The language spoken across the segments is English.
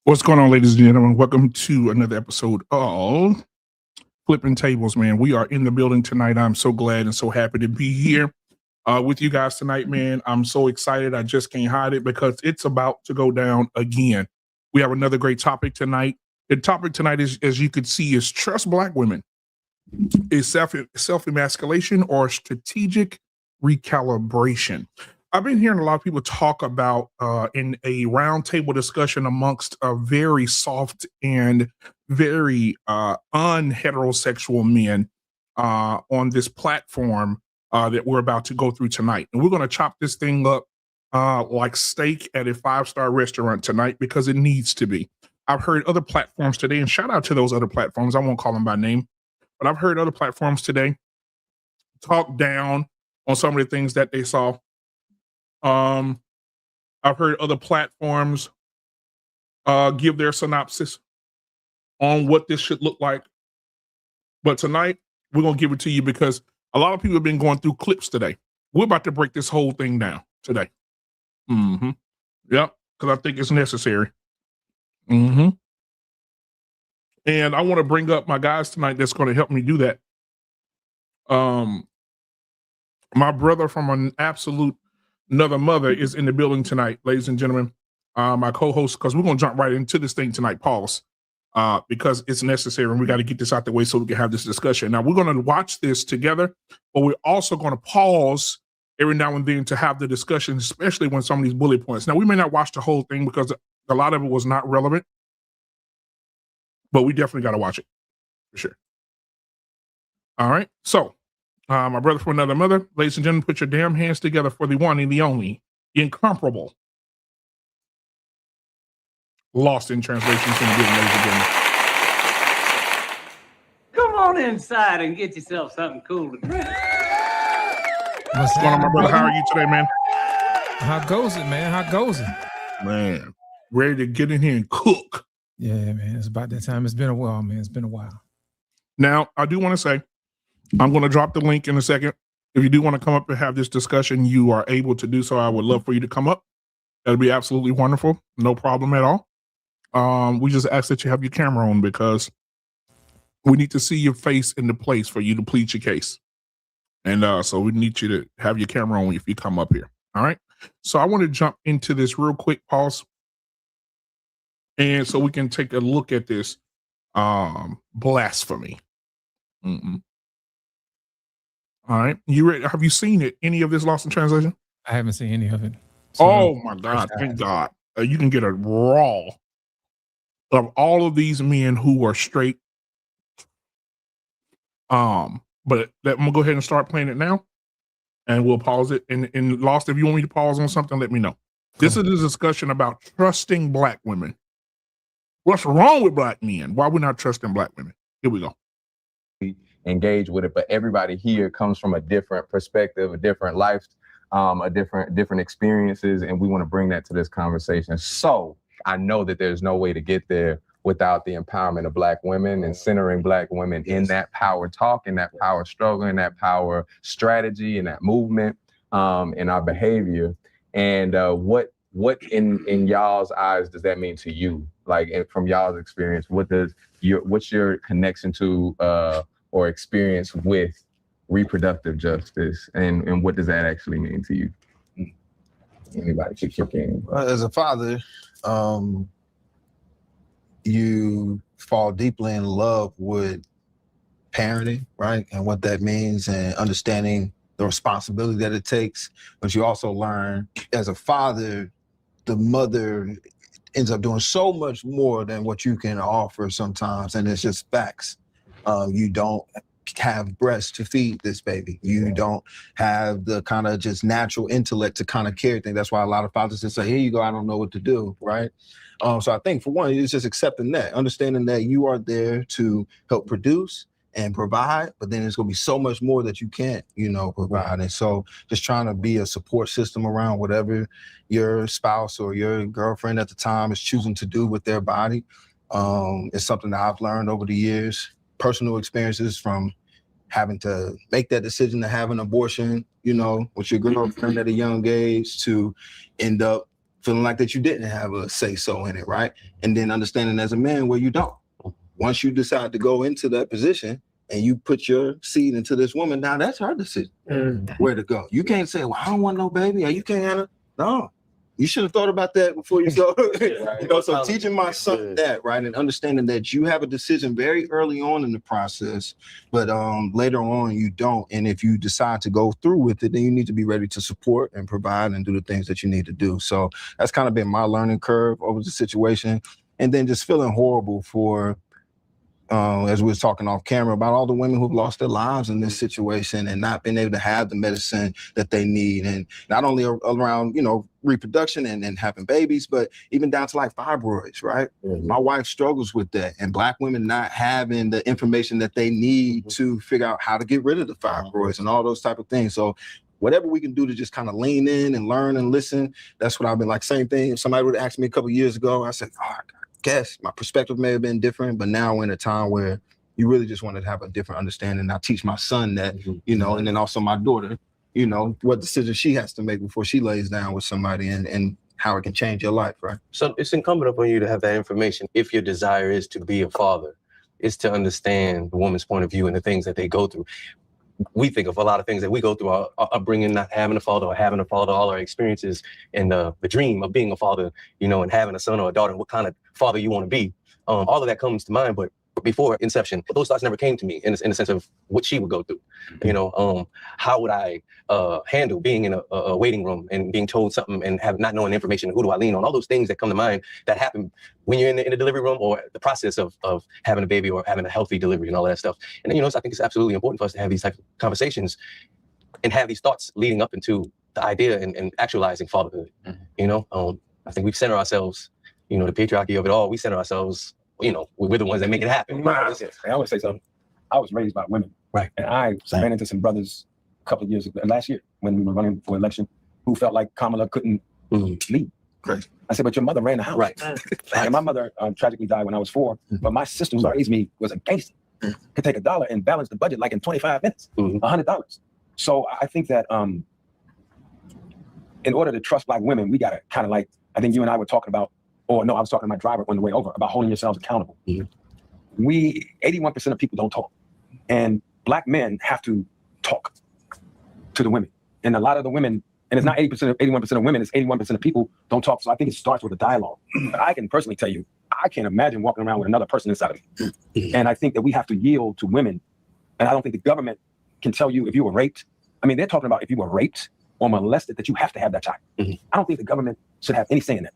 What's going on, ladies and gentlemen? Welcome to another episode of Flippin Tables, man. We are in the building tonight. I'm so glad and so happy to be here with you guys tonight, man. I'm so excited. I just can't hide it because it's about to go down again. We have another great topic tonight. The topic tonight is, as you can see, is trust Black women. Is self-emasculation or strategic recalibration? I've been hearing a lot of people talk about in a roundtable discussion amongst a very soft and very unheterosexual men on this platform that we're about to go through tonight. And we're going to chop this thing up like steak at a 5-star restaurant tonight because it needs to be. I've heard other platforms today, and shout out to those other platforms. I won't call them by name, but I've heard other platforms today talk down on some of the things that they saw. I've heard other platforms give their synopsis on what this should look like. But tonight, we're going to give it to you because a lot of people have been going through clips today. We're about to break this whole thing down today. Yep, because I think it's necessary. And I want to bring up my guys tonight that's going to help me do that. My brother from an absolute another mother is in the building tonight, ladies and gentlemen. My co-host, because we're going to jump right into this thing tonight, pause, because it's necessary and we got to get this out the way so we can have this discussion. Now, we're going to watch this together, but we're also going to pause every now and then to have the discussion, especially when some of these bullet points. Now, we may not watch the whole thing because a lot of it was not relevant, but we definitely got to watch it for sure. All right. So, my brother from another mother, ladies and gentlemen, put your damn hands together for the one and the only, incomparable, Lost in Translation. Come on inside and get yourself something cool to drink. What's going on, my brother? How are you today, man? How goes it, man? How goes it? Man, ready to get in here and cook. Yeah, man. It's about that time. It's been a while, man. It's been a while. Now, I do want to say, I'm going to drop the link in a second. If you do want to come up and have this discussion, you are able to do so. I would love for you to come up. That'll be absolutely wonderful. No problem at all. We just ask that you have your camera on because we need to see your face in the place for you to plead your case. And so we need you to have your camera on if you come up here. All right. So I want to jump into this real quick, pause. And so we can take a look at this blasphemy. All right. You ready? Have you seen it? Any of this Lost in Translation? I haven't seen any of it. So oh my God. Thank God. You can get a raw of all of these men who are straight. But I'm gonna go ahead and start playing it now. And we'll pause it. And Lost, if you want me to pause on something, let me know. This is a discussion about trusting Black women. What's wrong with Black men? Why we're not trusting Black women? Here we go. Engage with it, but everybody here comes from a different perspective, a different life, a different experiences, and we want to bring that to this conversation. So I know that there's no way to get there without the empowerment of Black women and centering Black women in that power talk, in that power struggle, in that power strategy, in that movement, in our behavior. And what in y'all's eyes does that mean to you? Like from y'all's experience, what's your connection to or experience with reproductive justice, and what does that actually mean to you? Anybody should kick in. As a father, you fall deeply in love with parenting, right? And what that means and understanding the responsibility that it takes. But you also learn as a father, the mother ends up doing so much more than what you can offer sometimes. And it's just facts. You don't have breasts to feed this baby. You don't have the kind of just natural intellect to kind of carry things. That's why a lot of fathers just say, here you go, I don't know what to do, right? So I think for one, it's just accepting that, understanding that you are there to help produce and provide, but then there's gonna be so much more that you can't, provide. And so just trying to be a support system around whatever your spouse or your girlfriend at the time is choosing to do with their body. It's something that I've learned over the years. Personal experiences from having to make that decision to have an abortion, with your girlfriend at a young age, to end up feeling like that you didn't have a say so in it, right? And then understanding as a man where you don't. Once you decide to go into that position and you put your seed into this woman, now that's her decision where to go. You can't say, well, I don't want no baby, or you can't have no. You should have thought about that before you go. You know, so teaching my son that, right, and understanding that you have a decision very early on in the process, but later on you don't. And if you decide to go through with it, then you need to be ready to support and provide and do the things that you need to do. So that's kind of been my learning curve over the situation. And then just feeling horrible for, as we were talking off camera, about all the women who've lost their lives in this situation and not being able to have the medicine that they need. And not only around, you know, reproduction and having babies, but even down to like fibroids, right? My wife struggles with that, and Black women not having the information that they need to figure out how to get rid of the fibroids and all those type of things. So whatever we can do to just kind of lean in and learn and listen, that's what I've been like. Same thing. If somebody would have asked me a couple of years ago, I said, oh, guess my perspective may have been different, but now we're in a time where you really just want to have a different understanding. I teach my son that, you know, and then also my daughter, you know, what decision she has to make before she lays down with somebody and how it can change your life, right? So it's incumbent upon you to have that information. If your desire is to be a father, is to understand the woman's point of view and the things that they go through. We think of a lot of things that we go through, our upbringing, not having a father or having a father, all our experiences, and the dream of being a father, you know, and having a son or a daughter, and what kind of father you want to be. All of that comes to mind, but before inception, those thoughts never came to me in the sense of what she would go through. You know, how would I handle being in a waiting room and being told something and not knowing the information? Who do I lean on? All those things that come to mind that happen when you're in the delivery room or the process of having a baby or having a healthy delivery and all that stuff. And then, you know, I think it's absolutely important for us to have these types of conversations and have these thoughts leading up into the idea and actualizing fatherhood. You know, I think we've centered ourselves, you know, the patriarchy of it all. We center ourselves, you know, we're the ones that make it happen. I always say something. I was raised by women. Right. And I ran into some brothers a couple of years ago, last year, when we were running for election, who felt like Kamala couldn't lead. Right. I said, but your mother ran the house. Right. And my mother tragically died when I was 4, but my sister who raised me was a gangster. Could take $1 and balance the budget like in 25 minutes, $100. So I think that in order to trust Black women, we gotta kind of like, I think you and I were talking about, or no, I was talking to my driver on the way over about holding yourselves accountable. 81% of people don't talk. And Black men have to talk to the women. And a lot of the women, and it's not 81% of women, it's 81% of people don't talk. So I think it starts with a dialogue. I can personally tell you, I can't imagine walking around with another person inside of me. And I think that we have to yield to women. And I don't think the government can tell you if you were raped. I mean, they're talking about if you were raped or molested, that you have to have that child. I don't think the government should have any say in that.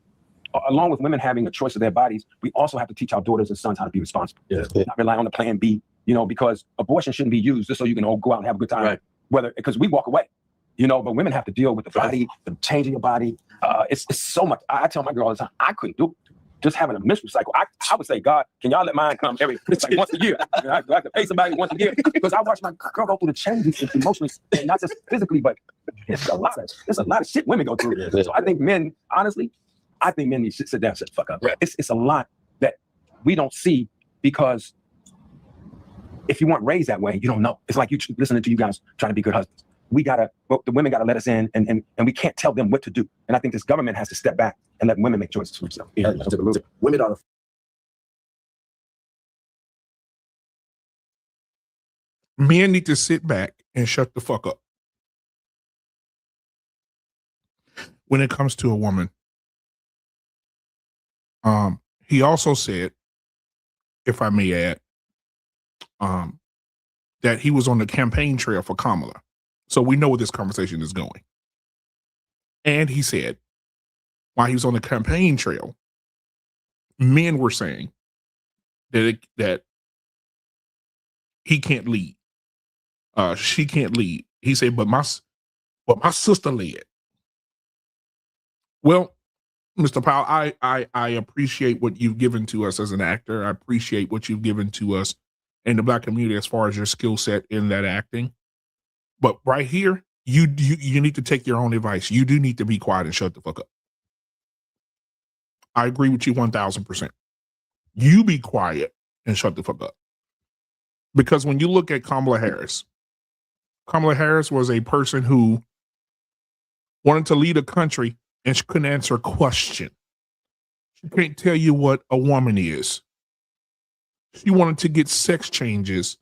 Along with women having a choice of their bodies, we also have to teach our daughters and sons how to be responsible. Not rely on the plan B, you know, because abortion shouldn't be used just so you can all go out and have a good time. Right. Whether, because we walk away, you know, but women have to deal with the body, the changing your body. It's so much. I tell my girl all the time, I couldn't do it. Just having a menstrual cycle. I would say, God, can y'all let mine come it's like once a year? I have to pay somebody once a year because I watch my girl go through the changes emotionally, and not just physically, but there's a lot of shit women go through. So I think men, honestly, I think men need to sit down and shut the fuck up. Right. It's a lot that we don't see because if you weren't raised that way, you don't know. It's like you listening to you guys trying to be good husbands. The women gotta let us in and we can't tell them what to do. And I think this government has to step back and let women make choices for themselves. Women are Men need to sit back and shut the fuck up. When it comes to a woman, he also said, if I may add, that he was on the campaign trail for Kamala. So we know where this conversation is going. And he said, while he was on the campaign trail, men were saying that he can't lead. She can't lead. He said, but my sister led. Well, Mr. Powell, I appreciate what you've given to us as an actor. I appreciate what you've given to us in the Black community as far as your skill set in that acting. But right here, you need to take your own advice. You do need to be quiet and shut the fuck up. I agree with you 1000%. You be quiet and shut the fuck up. Because when you look at Kamala Harris was a person who wanted to lead a country and she couldn't answer a question. She can't tell you what a woman is. She wanted to get sex changes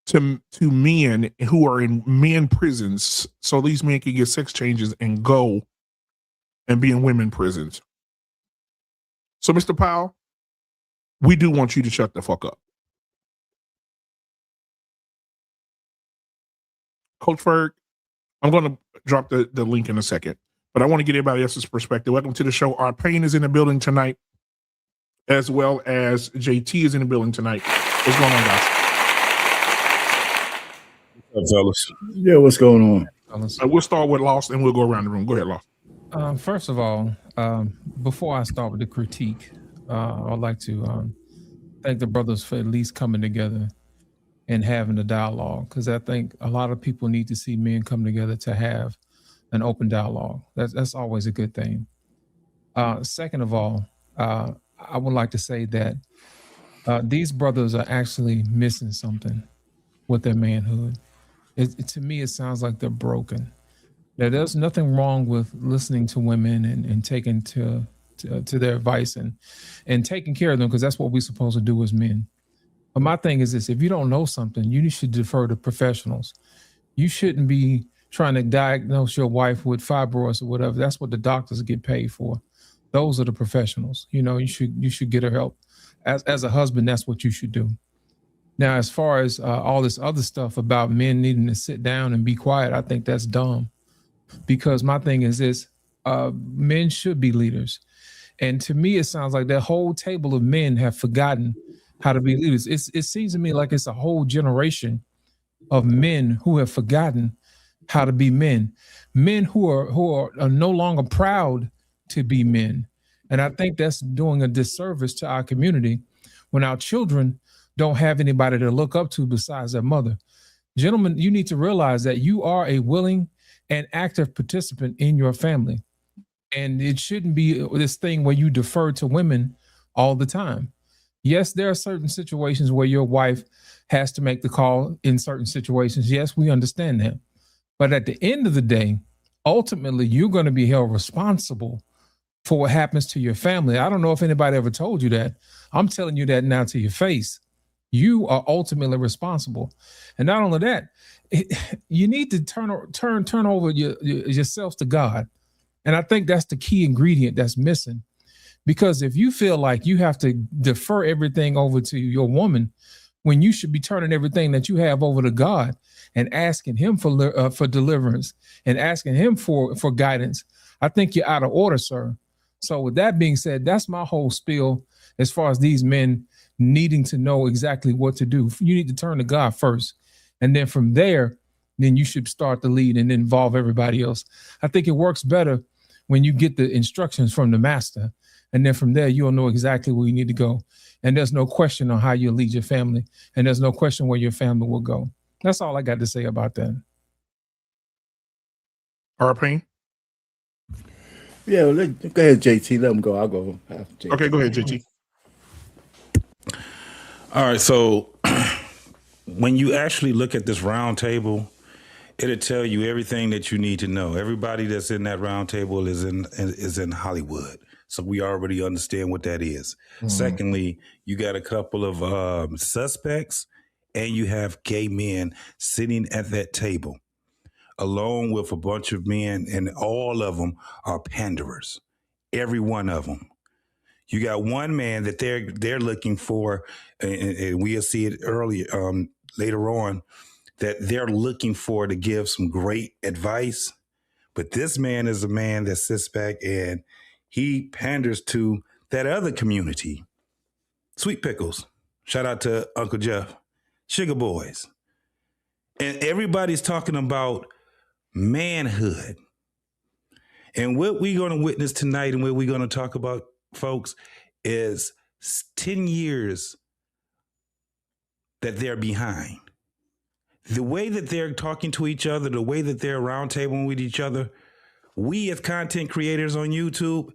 to men who are in men prisons, so these men can get sex changes and go and be in women prisons. So, Mr. Powell, we do want you to shut the fuck up. Coach Ferg, I'm going to drop the link in a second, but I want to get everybody else's perspective. Welcome to the show. Our Payne is in the building tonight, as well as JT is in the building tonight. What's going on, guys? What's up, fellas? Yeah, what's going on? We'll start with Lost and we'll go around the room. Go ahead, Lost. First of all, before I start with the critique, I'd like to thank the brothers for at least coming together and having a dialogue, because I think a lot of people need to see men come together to have an open dialogue. That's always a good thing. Second of all, I would like to say that these brothers are actually missing something with their manhood. To me, it sounds like they're broken. Now, there's nothing wrong with listening to women and taking to their advice and taking care of them, because that's what we're supposed to do as men. But my thing is this: if you don't know something, you should defer to professionals. You shouldn't be trying to diagnose your wife with fibroids or whatever. That's what the doctors get paid for. Those are the professionals. You should get her help. As a husband, that's what you should do. Now, as far as all this other stuff about men needing to sit down and be quiet, I think that's dumb. Because my thing is this: men should be leaders. And to me, it sounds like that whole table of men have forgotten how to be leaders. It seems to me like it's a whole generation of men who have forgotten how to be men. Men who are no longer proud to be men. And I think that's doing a disservice to our community when our children don't have anybody to look up to besides their mother. Gentlemen, you need to realize that you are a willing and active participant in your family. And it shouldn't be this thing where you defer to women all the time. Yes, there are certain situations where your wife has to make the call in certain situations. Yes, we understand that. But at the end of the day, ultimately, you're going to be held responsible for what happens to your family. I don't know if anybody ever told you that. I'm telling you that now to your face. You are ultimately responsible. And not only that, you need to turn over yourselves to God. And I think that's the key ingredient that's missing. Because if you feel like you have to defer everything over to your woman, when you should be turning everything that you have over to God and asking him for deliverance and asking him for guidance, I think you're out of order, sir. So with that being said, that's my whole spiel as far as these men needing to know exactly what to do. You need to turn to God first. And then from there, then you should start to lead and involve everybody else. I think it works better when you get the instructions from the master. And then from there, you'll know exactly where you need to go. And there's no question on how you lead your family. And there's no question where your family will go. That's all I got to say about that. Our Payne? Yeah, go ahead, JT. Let him go. I'll go after JT. Okay, go ahead, JT. All right, so when you actually look at this round table, it'll tell you everything that you need to know. Everybody that's in that round table is in Hollywood, so we already understand what that is. Mm-hmm. Secondly, you got a couple of suspects, and you have gay men sitting at that table, along with a bunch of men, and all of them are panderers. Every one of them. You got one man that they're looking for, and we'll see it later on, that they're looking for to give some great advice. But this man is a man that sits back and he panders to that other community. Sweet Pickles. Shout out to Uncle Jeff. Sugar Boys. And everybody's talking about manhood. And what we're going to witness tonight and what we're going to talk about, folks, is 10 years that they're behind. The way that they're talking to each other, the way that they're roundtabling with each other, we as content creators on YouTube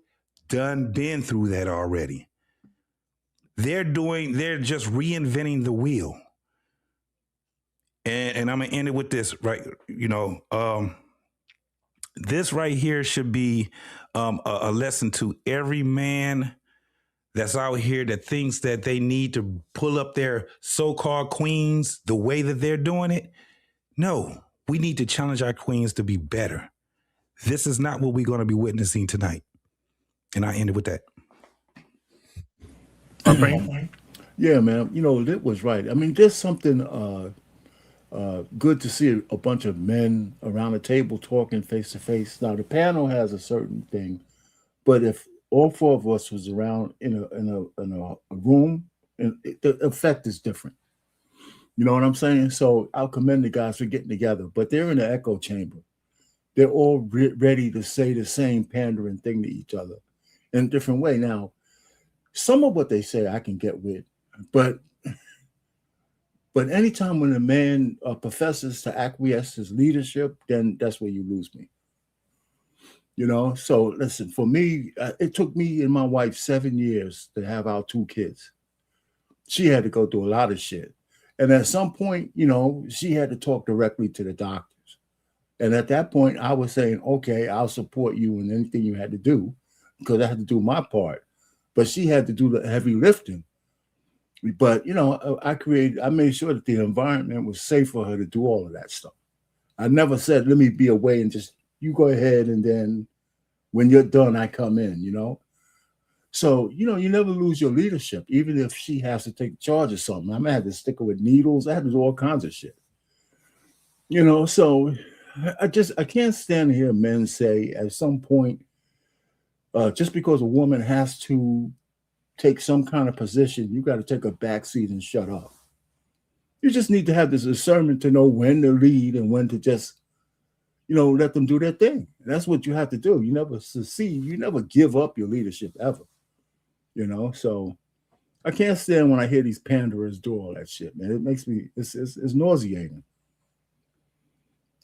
been through that already. They're just reinventing the wheel. And I'm gonna end it with this, right? This right here should be a lesson to every man that's out here that thinks that they need to pull up their so-called queens the way that they're doing it. No, we need to challenge our queens to be better. This is not what we're going to be witnessing tonight. And I ended with that. Okay. Yeah, man. You know, that was right. I mean, there's something good to see a bunch of men around a table talking face to face. Now, the panel has a certain thing, but if all four of us was around in a room, and the effect is different. You know what I'm saying? So I'll commend the guys for getting together, but they're in an echo chamber. They're all ready to say the same pandering thing to each other in a different way. Now, some of what they say I can get with, but anytime when a man professes to acquiesce his leadership, then that's where you lose me. You know, so listen, for me, it took me and my wife 7 years to have our 2 kids. She had to go through a lot of shit. And at some point, you know, she had to talk directly to the doctors. And at that point, I was saying, okay, I'll support you in anything you had to do because I had to do my part. But she had to do the heavy lifting. But, you know, I made sure that the environment was safe for her to do all of that stuff. I never said, let me be away and just, you go ahead. And then when you're done, I come in, you know? So, you know, you never lose your leadership, even if she has to take charge of something. I may have to stick her with needles. I had to do all kinds of shit. You know, so I can't stand to hear men say at some point, just because a woman has to take some kind of position, you got to take a back seat and shut up. You just need to have this discernment to know when to lead and when to just, you know, let them do their thing. And that's what you have to do. You never secede. You never give up your leadership ever. You know, so I can't stand when I hear these panderers do all that shit, man. It makes me, it's nauseating.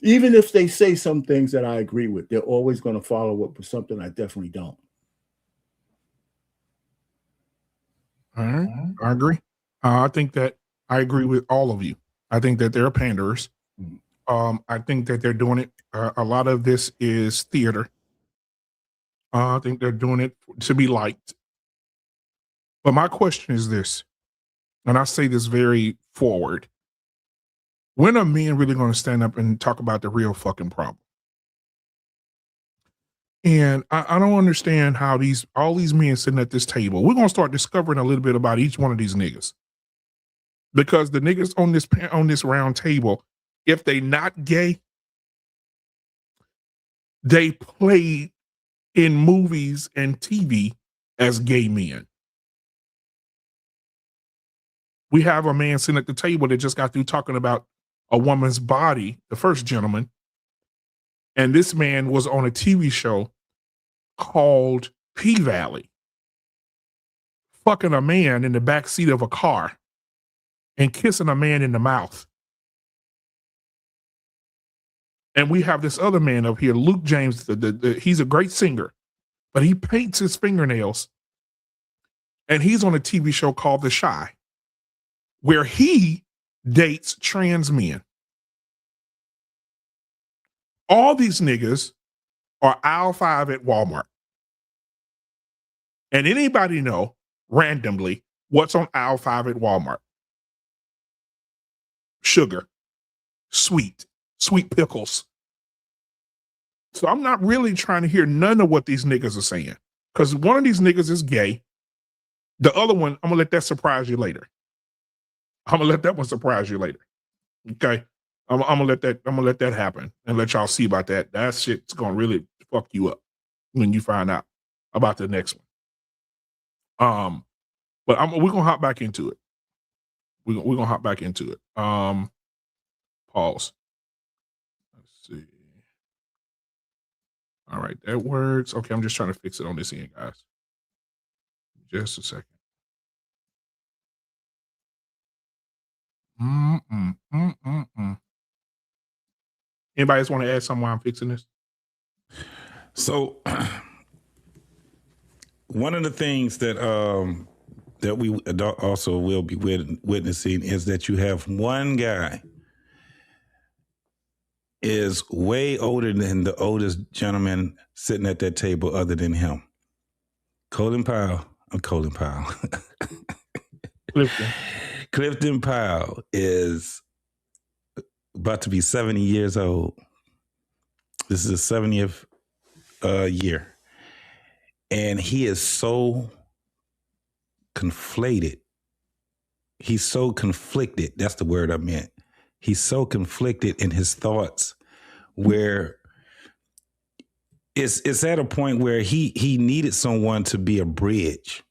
Even if they say some things that I agree with, they're always going to follow up with something I definitely don't. All right. I agree. I think that I agree with all of you. I think that they're panderers. I think that they're doing it. A lot of this is theater. I think they're doing it to be liked. But my question is this, and I say this very forward. When are men really going to stand up and talk about the real fucking problem? And I don't understand how all these men sitting at this table, we're going to start discovering a little bit about each one of these niggas. Because the niggas on this round table, if they not gay, they play in movies and TV as gay men. We have a man sitting at the table that just got through talking about a woman's body, the first gentleman. And this man was on a TV show called P-Valley, fucking a man in the back seat of a car and kissing a man in the mouth. And we have this other man up here, Luke James. He's a great singer, but he paints his fingernails. And he's on a TV show called The Chi, where he dates trans men. All these niggas are aisle 5 at Walmart. And anybody know randomly what's on aisle 5 at Walmart? Sugar, sweet pickles. So I'm not really trying to hear none of what these niggas are saying. Because one of these niggas is gay. The other one, I'm gonna let that surprise you later. I'm gonna let that one surprise you later. Okay. I'm gonna let that happen and let y'all see about that. That shit's gonna really fuck you up when you find out about the next one. But we're gonna hop back into it. We're gonna hop back into it. Pause. Let's see. All right, that works. Okay, I'm just trying to fix it on this end, guys. Just a second. Anybody else want to add something while I'm fixing this? So one of the things that that we also will be witnessing is that you have one guy is way older than the oldest gentleman sitting at that table other than him. Colin Powell. Clifton Powell is about to be 70 years old. This is his 70th year. And he is so conflated. He's so conflicted. That's the word I meant. He's so conflicted in his thoughts where it's at a point where he needed someone to be a bridge.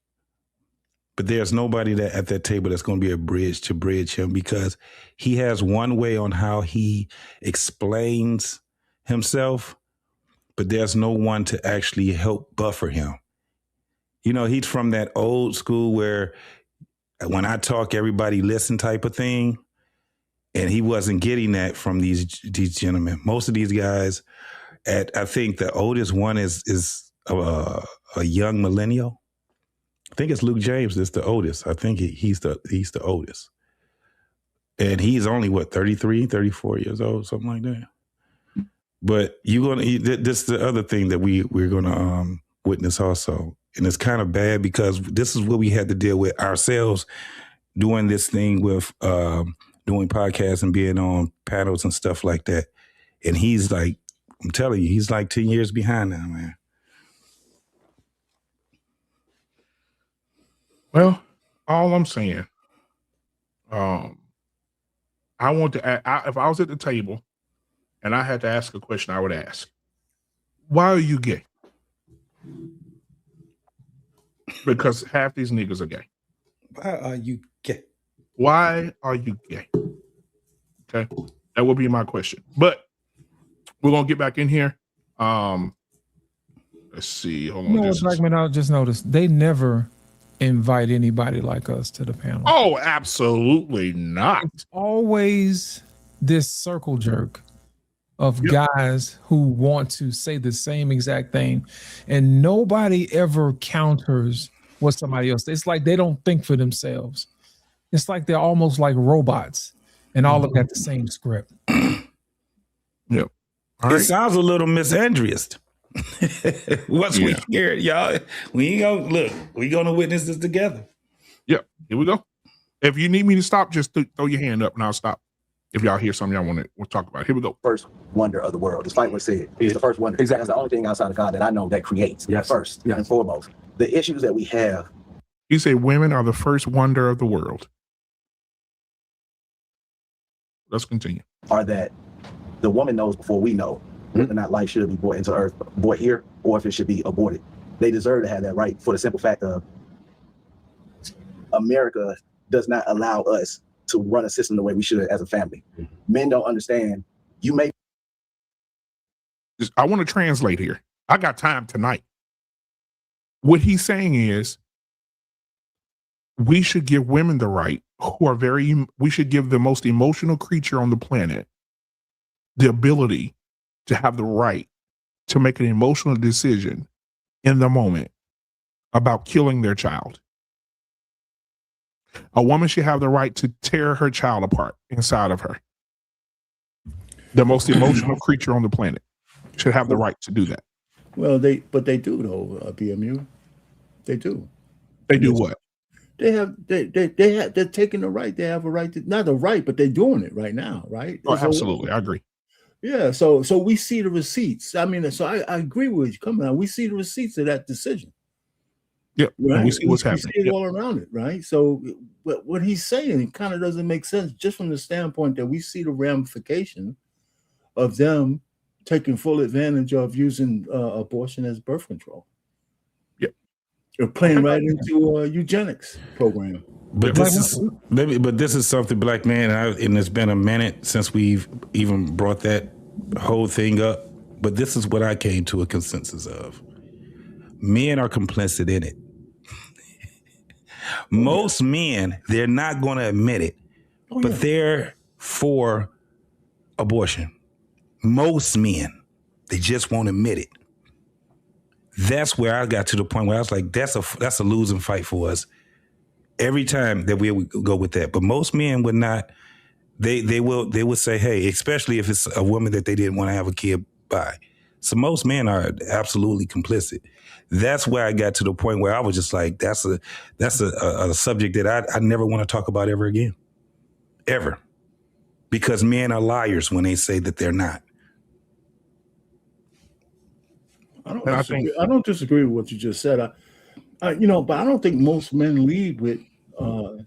But there's nobody that at that table that's going to be a bridge to bridge him, because he has one way on how he explains himself, but there's no one to actually help buffer him. You know, he's from that old school where when I talk, everybody listen type of thing. And he wasn't getting that from these gentlemen. Most of these guys, I think the oldest one is a young millennial. I think it's Luke James that's the oldest. I think he's the oldest. And he's only, 33, 34 years old, something like that. But this is the other thing that we're going to witness also. And it's kind of bad because this is what we had to deal with ourselves doing this thing with doing podcasts and being on panels and stuff like that. And he's like, I'm telling you, he's like 10 years behind now, man. Well, all I'm saying, I want to, if I was at the table and I had to ask a question, I would ask, why are you gay? Because half these niggas are gay. Why are you gay? Why are you gay? Okay, that would be my question. But we're gonna get back in here. Let's see. Hold on. You know what, Black man, I just noticed they never invite anybody like us to the panel. Oh, absolutely not. It's always this circle jerk of guys who want to say the same exact thing, and nobody ever counters what somebody else. It's like they don't think for themselves. It's like they're almost like robots, and all of them got the same script. Yep. It sounds a little misandrious. Once we hear it, y'all, we ain't gonna look. We gonna witness this together. Yep. Here we go. If you need me to stop, just throw your hand up and I'll stop. If y'all hear something y'all want to talk about, here we go. First wonder of the world. It's like what said. It's the first wonder. Exactly. That's the only thing outside of God that I know that creates. Yes. First and foremost. The issues that we have. You say women are the first wonder of the world. Let's continue. Are that the woman knows before we know whether or not life should be brought into earth, brought here, or if it should be aborted. They deserve to have that right for the simple fact of America does not allow us to run a system the way we should as a family. Men don't understand. You may. I want to translate here. I got time tonight. What he's saying is we should give women the right we should give the most emotional creature on the planet the ability to have the right to make an emotional decision in the moment about killing their child. A woman should have the right to tear her child apart inside of her. The most emotional creature on the planet should have the right to do that. Well, they do though, BMU. They do. They do what? They're taking the right. They have a right to, not the right, but they're doing it right now, right? Oh, absolutely. I agree. Yeah. So we see the receipts. I mean, so I agree with you. Come on, we see the receipts of that decision. Yep. Right? We see what's happening. We see it all around it, right? So what he's saying kind of doesn't make sense just from the standpoint that we see the ramification of them taking full advantage of using abortion as birth control. Yep. They're playing right into a eugenics program. But this is something, Black man, and it's been a minute since we've even brought that whole thing up. But this is what I came to a consensus of. Men are complicit in it. Most men, they're not going to admit it, but they're for abortion. Most men, they just won't admit it. That's where I got to the point where I was like, that's a losing fight for us every time that we would go with that. But most men would not they will say, hey, especially if it's a woman that they didn't want to have a kid by. So most men are absolutely complicit. That's where I got to the point where I was just like, that's a subject that I never want to talk about ever again. Ever. Because men are liars when they say that they're not. I don't disagree with what you just said. But I don't think most men lead with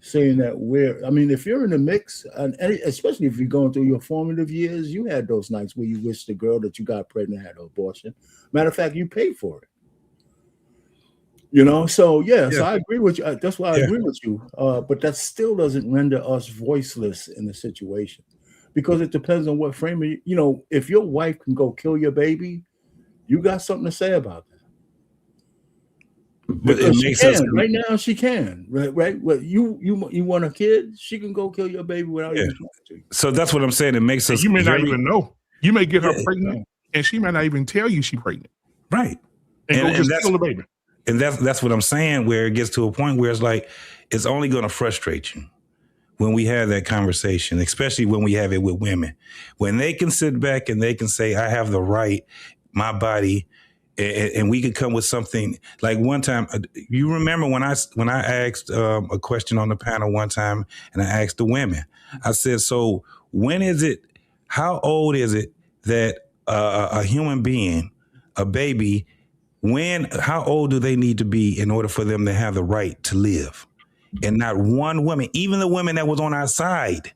saying that if you're in the mix, and especially if you're going through your formative years, you had those nights where you wish the girl that you got pregnant had an abortion. Matter of fact, you paid for it. So I agree with you. That's why I agree with you. But that still doesn't render us voiceless in the situation, because it depends on what frame of, if your wife can go kill your baby, you got something to say about that. But it makes sense. Right now, she can. Right. Well, you want a kid? She can go kill your baby without even talking to you. So that's what I'm saying. It makes us. You may not even know. You may get her pregnant, and she may not even tell you she's pregnant. Right. And go just kill the baby. And that's what I'm saying. Where it gets to a point where it's like it's only going to frustrate you when we have that conversation, especially when we have it with women, when they can sit back and they can say, "I have the right, my body." And we could come with something like one time. You remember when I asked a question on the panel one time, and I asked the women. I said, "So when is it? How old is it that a human being, a baby, how old do they need to be in order for them to have the right to live?" And not one woman, even the women that was on our side,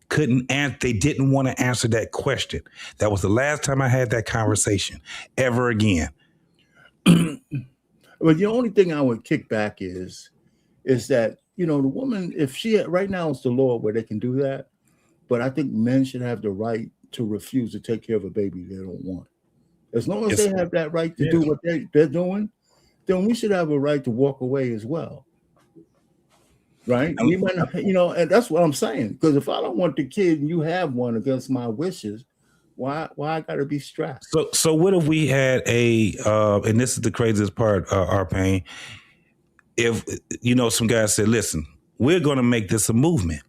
couldn't answer. They didn't want to answer that question. That was the last time I had that conversation ever again. But the only thing I would kick back is that, the woman, if she right now it's the law where they can do that, but I think men should have the right to refuse to take care of a baby they don't want. As long as they have that right to do what they're doing, then we should have a right to walk away as well. Right? We might not, and that's what I'm saying. Because if I don't want the kid and you have one against my wishes, why I gotta be strapped? So what if we had and this is the craziest part, our pain. If some guys said, listen, we're gonna make this a movement.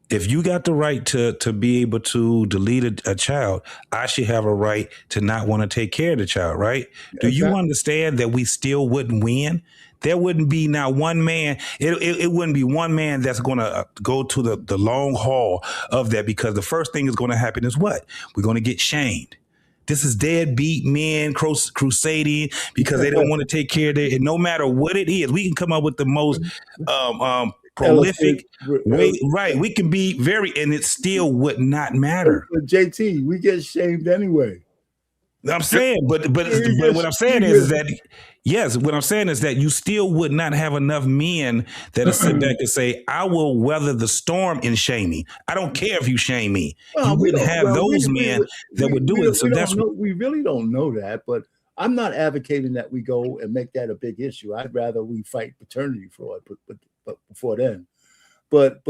If you got the right to be able to delete a child, I should have a right to not want to take care of the child, right? Do you understand that we still wouldn't win? There wouldn't be now one man. It wouldn't be one man that's going to go to the long haul of that, because the first thing is going to happen is what? We're going to get shamed. This is deadbeat men crusading because they don't want to take care of it. And no matter what it is, we can come up with the most prolific way. Right. We can be and it still would not matter. But JT, we get shamed anyway. I'm saying, but what I'm saying is that, yes, what I'm saying is that you still would not have enough men that'll sit back and say, I will weather the storm in shaming. I don't care if you shame me. You wouldn't have those men that would do it. So we really don't know that, but I'm not advocating that we go and make that a big issue. I'd rather we fight paternity fraud, but before then. But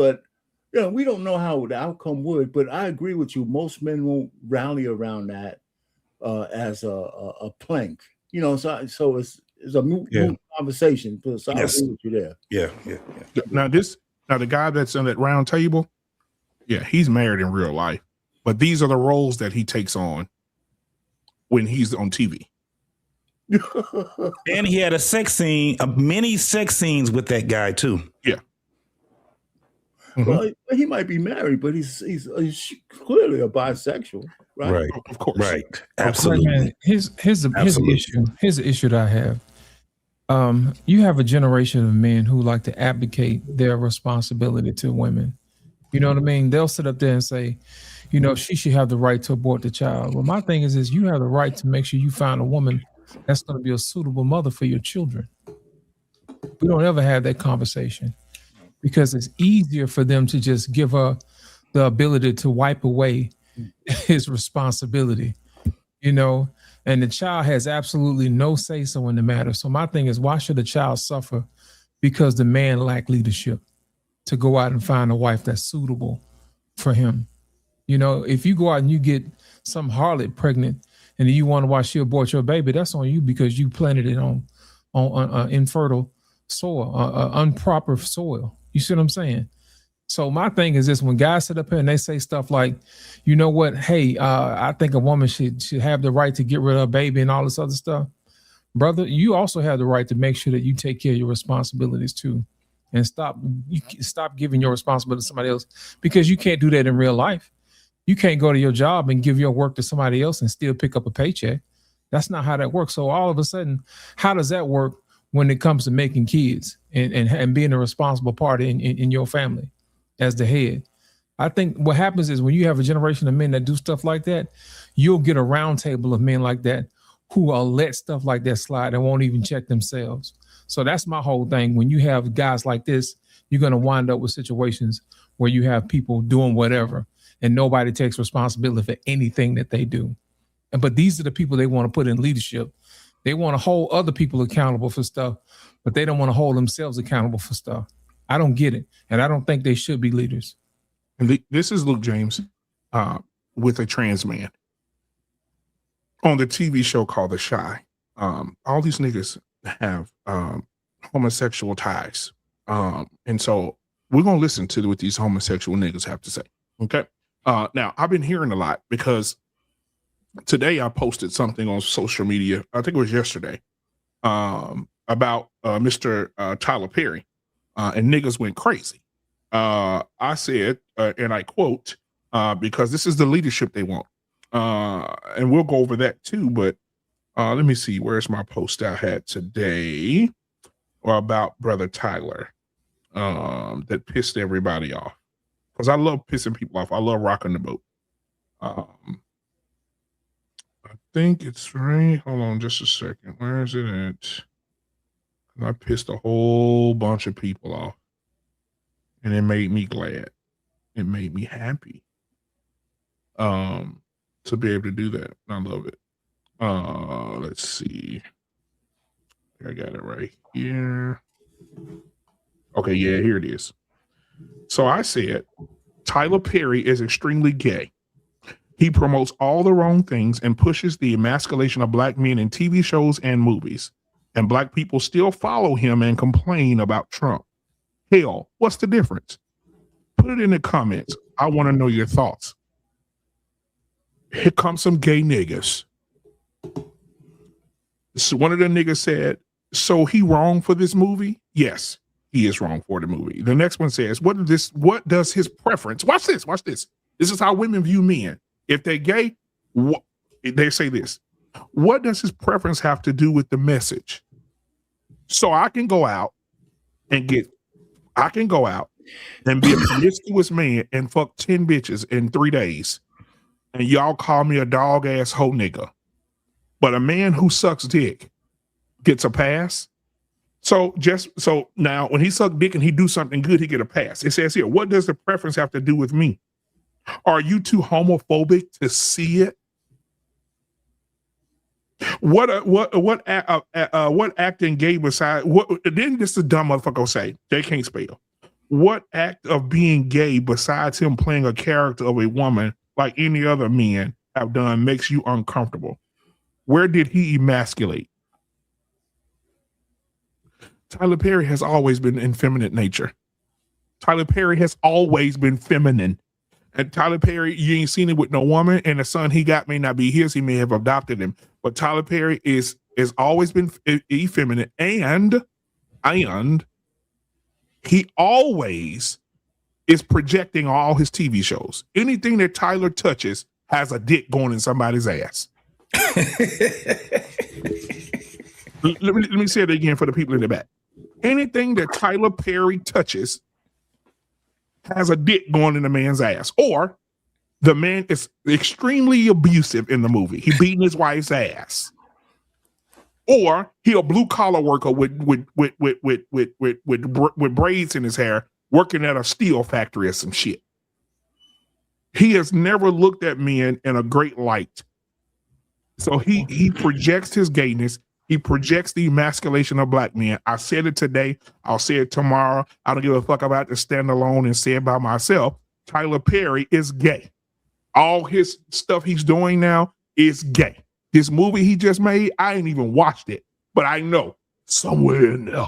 we don't know how the outcome would, but I agree with you. Most men won't rally around that as a plank, so it's a moot conversation. So I agree with you there. Yeah. Now the guy that's on that round table, he's married in real life, but these are the roles that he takes on when he's on TV. And he had many sex scenes with that guy too. Yeah. Well, he might be married, but he's clearly a bisexual, right? Right, of course, right, absolutely. Man, here's the issue that I have. You have a generation of men who like to abdicate their responsibility to women. You know what I mean? They'll sit up there and say, she should have the right to abort the child. Well, my thing is you have the right to make sure you find a woman that's going to be a suitable mother for your children. We don't ever have that conversation, because it's easier for them to just give her the ability to wipe away his responsibility, and the child has absolutely no say-so in the matter. So my thing is, why should a child suffer because the man lacked leadership to go out and find a wife that's suitable for him? If you go out and you get some harlot pregnant and you want to watch she abort your baby, that's on you, because you planted it on infertile soil, improper soil. You see what I'm saying? So my thing is this: when guys sit up here and they say stuff like, you know what, hey, I think a woman should have the right to get rid of a baby and all this other stuff. Brother, you also have the right to make sure that you take care of your responsibilities too. And stop giving your responsibility to somebody else, because you can't do that in real life. You can't go to your job and give your work to somebody else and still pick up a paycheck. That's not how that works. So all of a sudden, how does that work when it comes to making kids and being a responsible part in your family as the head? I think what happens is when you have a generation of men that do stuff like that, you'll get a round table of men like that who will let stuff like that slide and won't even check themselves. So that's my whole thing. When you have guys like this, you're going to wind up with situations where you have people doing whatever and nobody takes responsibility for anything that they do. But these are the people they want to put in leadership. They want to hold other people accountable for stuff, but they don't want to hold themselves accountable for stuff. I don't get it. And I don't think they should be leaders. And this is Luke James with a trans man on the TV show called The Chi. All these niggas have homosexual ties. And so we're going to listen to what these homosexual niggas have to say. Okay. Now, I've been hearing a lot because today I posted something on social media. I think it was yesterday about Mr. Tyler Perry and niggas went crazy. I said, and I quote, because this is the leadership they want. And we'll go over that too. But let me see. Where's my post I had today about Brother Tyler that pissed everybody off? Because I love pissing people off. I love rocking the boat. I think it's right. Hold on just a second. Where is it at? I pissed a whole bunch of people off. And it made me glad. It made me happy. To be able to do that. I love it. Let's see. I got it right here. Okay, yeah, here it is. So I said, Tyler Perry is extremely gay. He promotes all the wrong things and pushes the emasculation of black men in TV shows and movies. And black people still follow him and complain about Trump. Hell, what's the difference? Put it in the comments. I want to know your thoughts. Here comes some gay niggas. So one of the niggas said, so he wrong for this movie? Yes, he is wrong for the movie. The next one says, what does his preference? Watch this. This is how women view men. If they're gay, they say this. What does his preference have to do with the message? So I can go out and be a promiscuous man and fuck 10 bitches in 3 days. And y'all call me a dog ass hoe nigga. But a man who sucks dick gets a pass. So now when he suck dick and he do something good, he get a pass. It says here, what does the preference have to do with me? Are you too homophobic to see it? What acting gay beside what? Then this a dumb motherfucker will say they can't spell. What act of being gay besides him playing a character of a woman like any other men have done makes you uncomfortable? Where did he emasculate? Tyler Perry has always been in feminine nature. Tyler Perry has always been feminine. And Tyler Perry, you ain't seen it with no woman, and the son he got may not be his. He may have adopted him. But Tyler Perry has always been effeminate, and he always is projecting all his TV shows. Anything that Tyler touches has a dick going in somebody's ass. Let me say it again for the people in the back. Anything that Tyler Perry touches has a dick going in a man's ass, or the man is extremely abusive in the movie. He beating his wife's ass, or he a blue collar worker with braids in his hair, working at a steel factory or some shit. He has never looked at men in a great light. So he projects his gayness. He projects the emasculation of black men. I said it today. I'll say it tomorrow. I don't give a fuck about to stand alone and say it by myself. Tyler Perry is gay. All his stuff he's doing now is gay. This movie he just made, I ain't even watched it, but I know somewhere in there,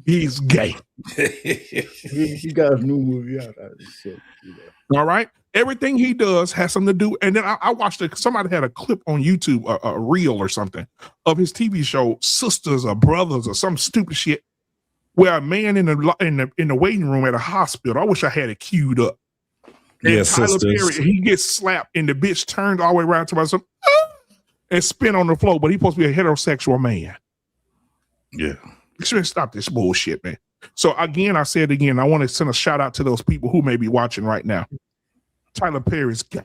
He's gay. He got a new movie out of this shit. You know. All right. Everything he does has something to do. And then I watched it. Somebody had a clip on YouTube, a reel or something of his TV show, Sisters or Brothers or some stupid shit, where a man in the waiting room at a hospital. I wish I had it queued up. And Yeah, Tyler Sisters. Perry, he gets slapped and the bitch turned all the way around to myself and spin on the floor. But he's supposed to be a heterosexual man. Yeah. You should stop this bullshit, man. So again, I said again, I want to send a shout out to those people who may be watching right now. Tyler Perry is gay.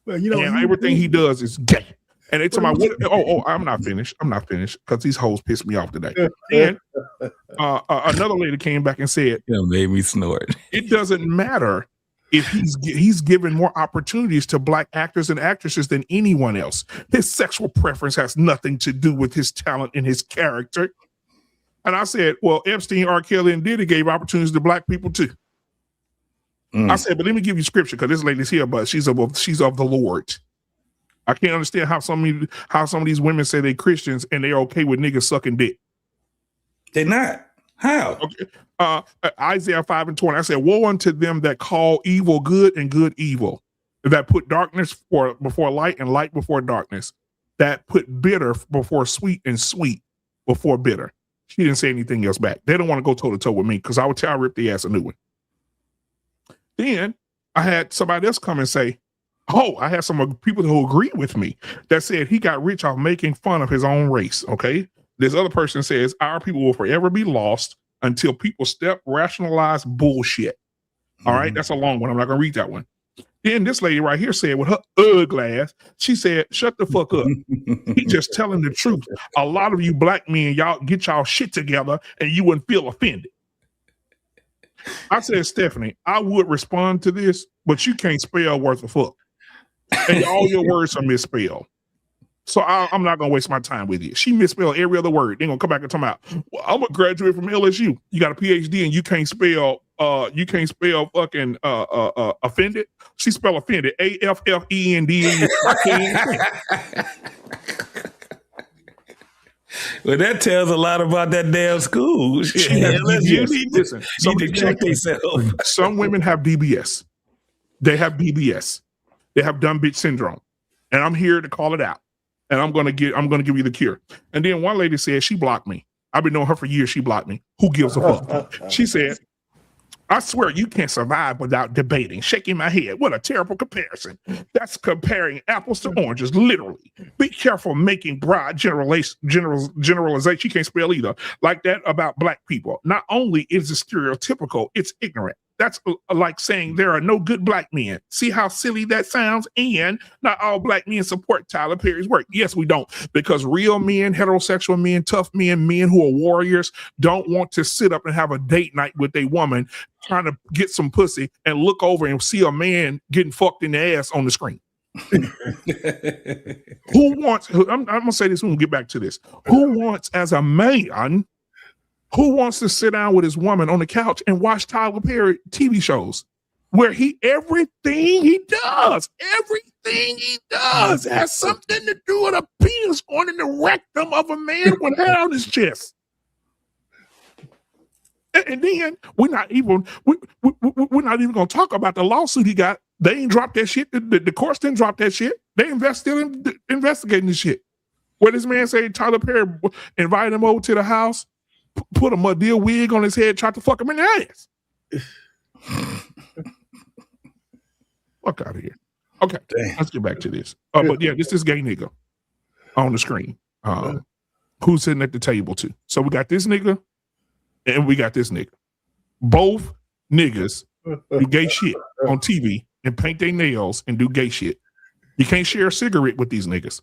Well, you know, And everything he does is gay. And they tell me, I'm not finished. I'm not finished because these hoes pissed me off today. And another lady came back and said, That made me snort. it doesn't matter if he's given more opportunities to black actors and actresses than anyone else. His sexual preference has nothing to do with his talent and his character. And I said, well, Epstein, R. Kelly, and Diddy gave opportunities to black people too. I said, but let me give you scripture because this lady's here, but she's of the Lord. I can't understand how some of these women say they're Christians and they're okay with niggas sucking dick. They're not. How? Okay. Isaiah 5:20. I said, woe unto them that call evil good and good evil, that put darkness before light and light before darkness, that put bitter before sweet and sweet before bitter. She didn't say anything else back. They don't want to go toe to toe with me because I would tell I rip the ass a new one. Then I had somebody else come and say, I had some people who agree with me that said he got rich off making fun of his own race. Okay. This other person says our people will forever be lost until people rationalize bullshit. All right. That's a long one. I'm not going to read that one. Then this lady right here said with her ugly ass, she said, shut the fuck up. He just telling the truth. A lot of you black men, y'all get y'all shit together and you wouldn't feel offended. I said, Stephanie, I would respond to this, but you can't spell worth a fuck. And all your words are misspelled. So I'm not going to waste my time with you. She misspelled every other word. They're going to come back and talk about, well, I'm a graduate from LSU. You got a PhD and you can't spell fucking offended. She spelled offended. AFFEND. Well, that tells a lot about that damn school. Listen, you need to check themselves. Some women have DBS. They have BBS. They have dumb bitch syndrome. And I'm here to call it out. And I'm gonna give you the cure. And then one lady said she blocked me. I've been knowing her for years. She blocked me. Who gives a fuck? She said, I swear you can't survive without debating. Shaking my head. What a terrible comparison. That's comparing apples to oranges, literally. Be careful making broad generalization. You can't spell either. Like that about black people. Not only is it stereotypical, it's ignorant. That's like saying there are no good black men. See how silly that sounds? And not all black men support Tyler Perry's work. Yes, we don't. Because real men, heterosexual men, tough men, men who are warriors, don't want to sit up and have a date night with a woman trying to get some pussy and look over and see a man getting fucked in the ass on the screen. Who wants, I'm going to say this when we get back to this. Who wants, as a man, who wants to sit down with his woman on the couch and watch Tyler Perry TV shows where everything he does has something to do with a penis going in the rectum of a man with hair on his chest. And then we're not even going to talk about the lawsuit he got. They ain't dropped that shit. The courts didn't drop that shit. They still investigating this shit. Where this man said Tyler Perry invited him over to the house, put a Madea wig on his head, tried to fuck him in the ass. Fuck out of here. Okay, let's get back to this. But yeah, this is gay nigga on the screen. Who's sitting at the table too? So we got this nigga and we got this nigga. Both niggas do gay shit on TV and paint their nails and do gay shit. You can't share a cigarette with these niggas.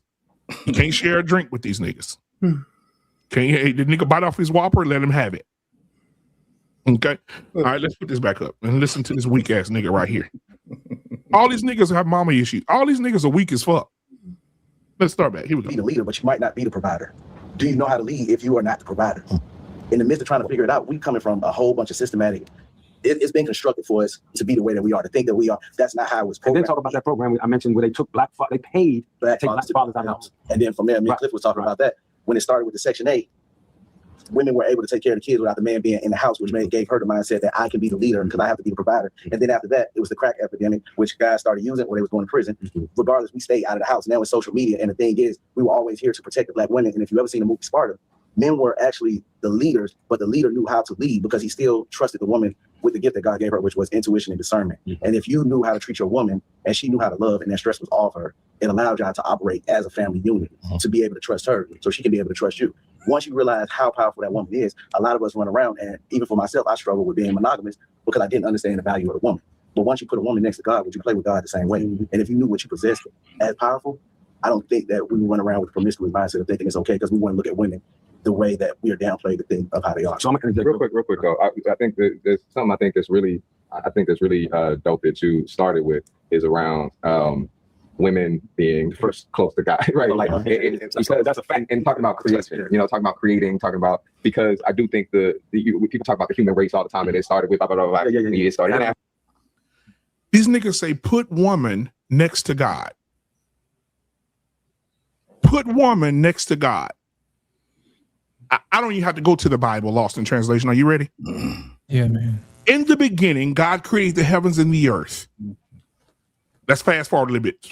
You can't share a drink with these niggas. Hey, the nigga bite off his Whopper, let him have it. Okay. All right, let's put this back up and listen to this weak ass nigga right here. All these niggas have mama issues. All these niggas are weak as fuck. Let's start back. Here we go. Be the leader, but you might not be the provider. Do you know how to lead if you are not the provider? In the midst of trying to figure it out, we coming from a whole bunch of systematic. It's been constructed for us to be the way that we are, to think that we are. That's not how it was And programmed. then talk about that program I mentioned where they took they paid Black to take black fathers out of the house. And then from there, Right. Cliff was talking about that. When it started with the Section 8, women were able to take care of the kids without the man being in the house, which gave her the mindset that I can be the leader because I have to be the provider. And then after that, it was the crack epidemic, which guys started using when they was going to prison. Regardless, we stayed out of the house. Now it's social media. And the thing is, we were always here to protect the Black women. And if you ever seen the movie Sparta, men were actually the leaders, but the leader knew how to lead because he still trusted the woman with the gift that God gave her, which was intuition and discernment. And if you knew how to treat your woman and she knew how to love and that stress was off her, it allowed y'all to operate as a family unit to be able to trust her so she can be able to trust you. Once you realize how powerful that woman is, a lot of us run around, and even for myself, I struggle with being monogamous because I didn't understand the value of the woman. But once you put a woman next to God, would you play with God the same way? And if you knew what you possessed as powerful, I don't think that we would run around with a promiscuous mindset of thinking it's okay because we want to look at women the way that we are downplayed to think of how they are. So I'm gonna real quick though. I think that there's something that's really dope that you started with is around women being first close to God, right? Like because that's a fact. And talking about creation, talking about creating, talking about, because I do think people talk about the human race all the time, and it started with blah blah blah blah. It started. These niggas say put woman next to God. Put woman next to God. I don't even have to go to the Bible, Lost in Translation. Are you ready? Yeah, man. In the beginning, God created the heavens and the earth. Let's fast forward a little bit.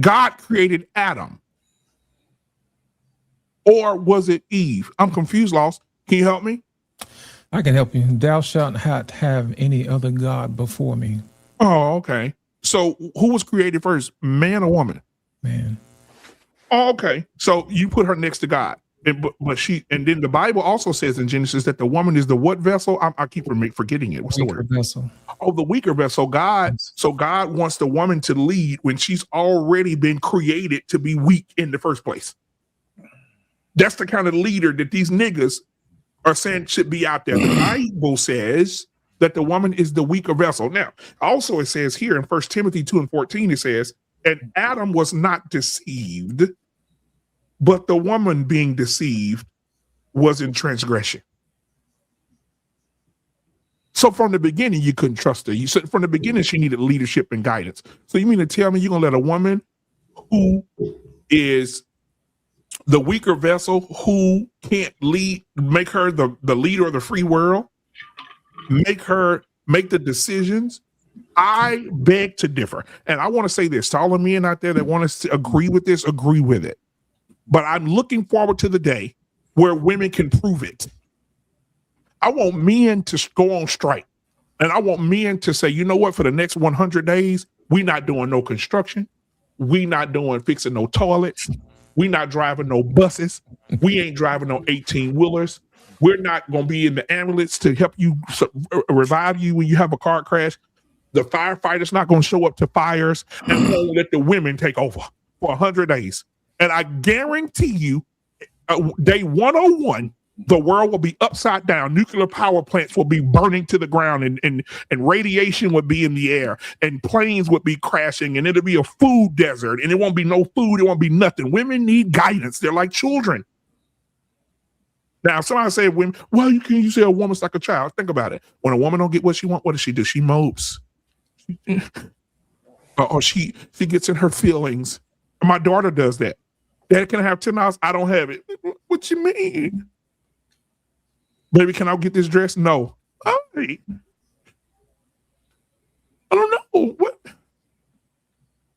God created Adam. Or was it Eve? I'm confused, Lost. Can you help me? I can help you. Thou shalt not have any other God before me. Oh, okay. So who was created first, man or woman? Man. Oh, okay. So you put her next to God. But she, and then the Bible also says in Genesis that the woman is the what vessel? I keep forgetting it. What's the word? Vessel. Oh, the weaker vessel. So God wants the woman to lead when she's already been created to be weak in the first place. That's the kind of leader that these niggas are saying should be out there. The Bible says that the woman is the weaker vessel. Now, also it says here in 1 Timothy 2:14, it says, and Adam was not deceived, but the woman being deceived was in transgression. So from the beginning, you couldn't trust her. You said from the beginning, she needed leadership and guidance. So you mean to tell me you're gonna let a woman who is the weaker vessel, who can't lead, make her the leader of the free world, make her make the decisions? I beg to differ. And I want to say this to all the men out there that want us to agree with this, agree with it. But I'm looking forward to the day where women can prove it. I want men to go on strike. And I want men to say, you know what, for the next 100 days, we not doing no construction. We not doing fixing no toilets. We not driving no buses. We ain't driving no 18-wheelers. We're not going to be in the ambulance to help you revive you when you have a car crash. The firefighters not going to show up to fires, and we'll let the women take over for 100 days. And I guarantee you, day 101, the world will be upside down. Nuclear power plants will be burning to the ground, and radiation would be in the air, and planes would be crashing, and it'll be a food desert, and it won't be no food. It won't be nothing. Women need guidance. They're like children. Now, if somebody say, women, well, you say a woman's like a child. Think about it. When a woman don't get what she wants, what does she do? She mopes. Or she gets in her feelings. My daughter does that. Dad, can I have $10? I don't have it. What you mean? Baby, can I get this dress? No. I don't know. What?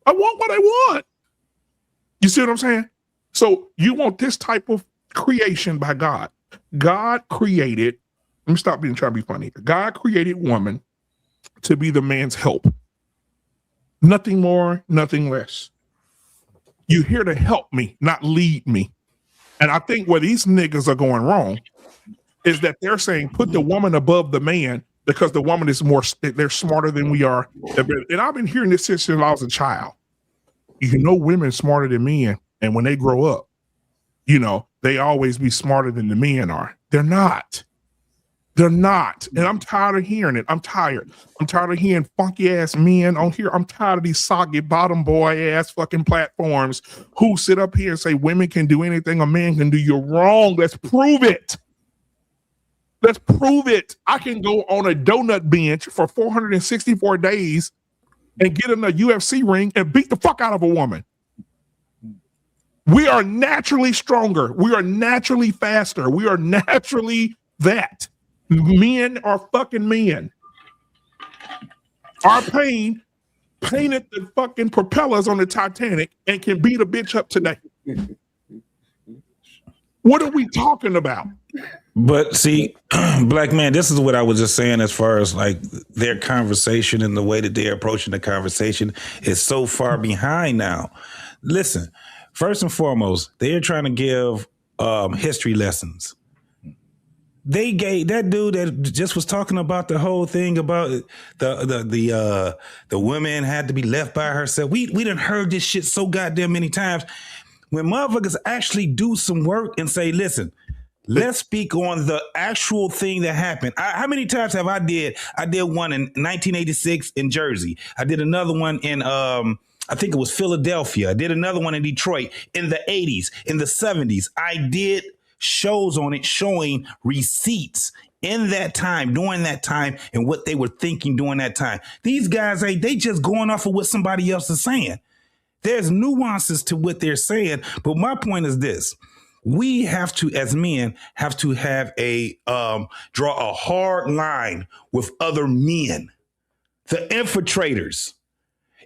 I want what I want. You see what I'm saying? So you want this type of creation by God. God created, let me stop trying to be funny. God created woman to be the man's help. Nothing more, nothing less. You're here to help me, not lead me. And I think where these niggas are going wrong is that they're saying put the woman above the man because the woman is they're smarter than we are. And I've been hearing this since I was a child. You know, women smarter than men. And when they grow up, they always be smarter than the men are. They're not. They're not. And I'm tired of hearing it. I'm tired. I'm tired of hearing funky ass men on here. I'm tired of these soggy bottom boy ass fucking platforms who sit up here and say women can do anything a man can do. You're wrong. Let's prove it. Let's prove it. I can go on a donut bench for 464 days and get in a UFC ring and beat the fuck out of a woman. We are naturally stronger. We are naturally faster. We are naturally that. Men are fucking men. Our pain painted the fucking propellers on the Titanic and can beat a bitch up today. What are we talking about? But see, black man, this is what I was just saying as far as like their conversation and the way that they're approaching the conversation is so far behind now. Listen, first and foremost, they're trying to give history lessons. They gave that dude that just was talking about the whole thing about the women had to be left by herself. We done heard this shit so goddamn many times. When motherfuckers actually do some work and say, listen, let's speak on the actual thing that happened. How many times have I did one in 1986 in Jersey. I did another one in I think it was Philadelphia. I did another one in Detroit in the 80s, in the 70s. I did shows on it showing receipts in that time, during that time, and what they were thinking during that time. These guys, they just going off of what somebody else is saying. There's nuances to what they're saying, but my point is this. We have to, as men, have to have draw a hard line with other men, the infiltrators.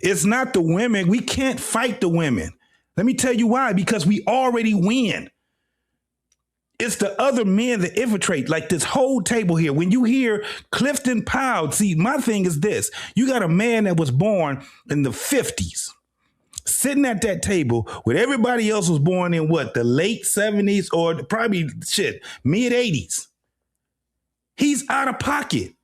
It's not the women. We can't fight the women. Let me tell you why, because we already win. It's the other men that infiltrate, like this whole table here. When you hear Clifton Powell, see, my thing is this. You got a man that was born in the 50s, sitting at that table with everybody else was born in what, the late 70s or probably mid 80s. He's out of pocket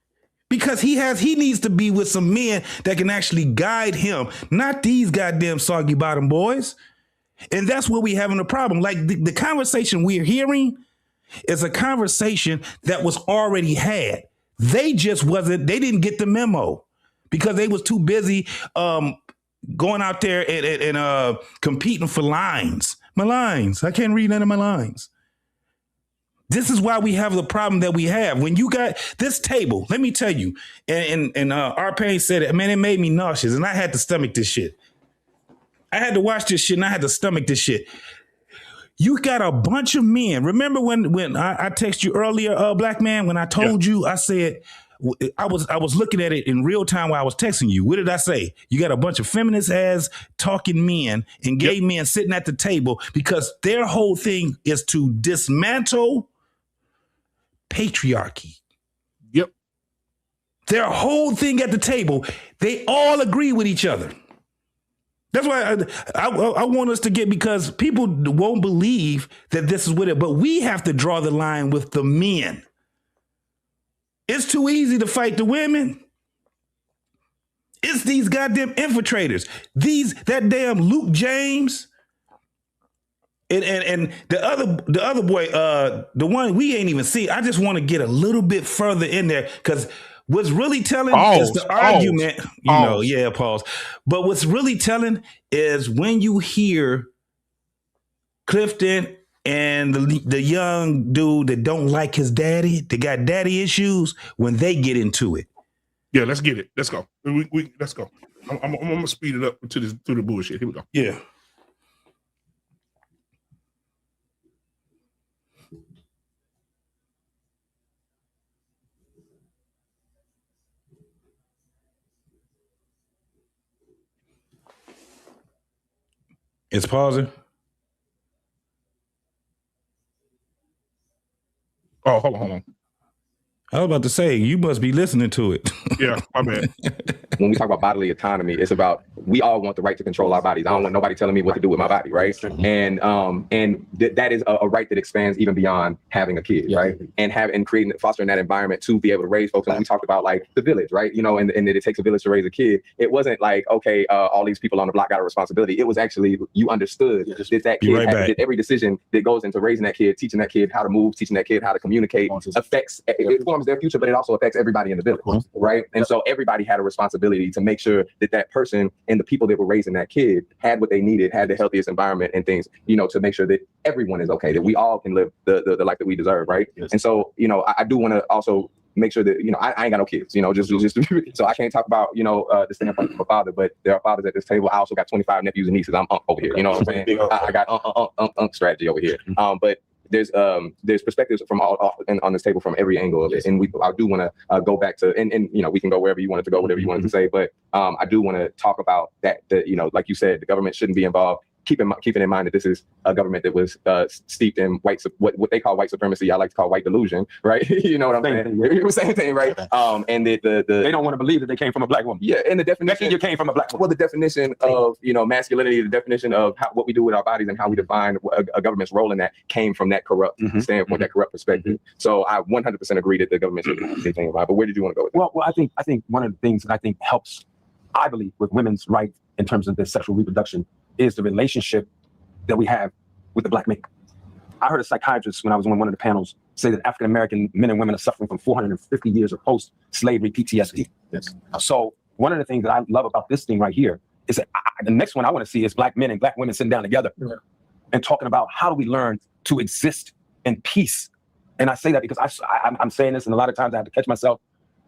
because he needs to be with some men that can actually guide him, not these goddamn soggy bottom boys. And that's where we having a problem. Like the conversation we're hearing is a conversation that was already had. They didn't get the memo because they was too busy going out there and competing for lines. My lines. I can't read none of my lines. This is why we have the problem that we have. When you got this table, let me tell you, and our parents said it, man, it made me nauseous, and I had to stomach this shit. I had to watch this shit, and I had to stomach this shit. You got a bunch of men. Remember when I texted you earlier, black man, when I told you, I said, I was looking at it in real time while I was texting you. What did I say? You got a bunch of feminist ass talking men and gay men sitting at the table because their whole thing is to dismantle patriarchy. Yep. Their whole thing at the table, they all agree with each other. That's why I want us to get, because people won't believe that this is with it, but we have to draw the line with the men. It's too easy to fight the women. It's these goddamn infiltrators. That damn Luke James and the other boy, the one we ain't even see. I just want to get a little bit further in there because what's really telling is the argument. Pause. But what's really telling is when you hear Clifton and the young dude that don't like his daddy, that got daddy issues, when they get into it. Yeah, let's get it. Let's go. Let's go. I'm gonna speed it up through the bullshit. Here we go. Yeah. It's pausing. Oh, hold on. I was about to say, you must be listening to it. Yeah, my bad. When we talk about bodily autonomy, it's about, we all want the right to control our bodies. I don't want nobody telling me what to do with my body, right? And that is a right that expands even beyond having a kid, right? And fostering that environment to be able to raise folks. And we talked about like the village, right? You know, and that it takes a village to raise a kid. It wasn't like, okay, all these people on the block got a responsibility. It was actually, you understood that kid that every decision that goes into raising that kid, teaching that kid how to move, teaching that kid how to communicate, it forms their future, but it also affects everybody in the village, right? And so everybody had a responsibility to make sure that person and the people that were raising that kid had what they needed, had the healthiest environment and things, you know, to make sure that everyone is okay, that we all can live the life that we deserve, right? And so, you know, I do want to also make sure that, I ain't got no kids, just so I can't talk about, this thing from a father, but there are fathers at this table. I also got 25 nephews and nieces. I'm over here, you know what I'm saying? I got strategy over here. But there's perspectives from all on this table from every angle of it, and I do want to go back to and we can go wherever you wanted to go, whatever you wanted to say, but I do want to talk about that like you said, the government shouldn't be involved. Keeping in mind that this is a government that was steeped in what they call white supremacy. I like to call white delusion, right? You know what I'm saying? Same thing, right? And they don't want to believe that they came from a black woman. Yeah, and the definition you came from a black woman. Well, the definition of masculinity, the definition of what we do with our bodies and how we define a government's role in that came from that corrupt standpoint, that corrupt perspective. So I 100% agree that the government should do anything about it. But where did you want to go with that? Well, I think one of the things that I think helps, I believe, with women's rights in terms of their sexual reproduction is the relationship that we have with the black man. I heard a psychiatrist when I was on one of the panels say that African-American men and women are suffering from 450 years of post-slavery PTSD. Yes. So one of the things that I love about this thing right here is that the next one I want to see is black men and black women sitting down together and talking about how do we learn to exist in peace. And I say that because I'm saying this, and a lot of times I have to catch myself.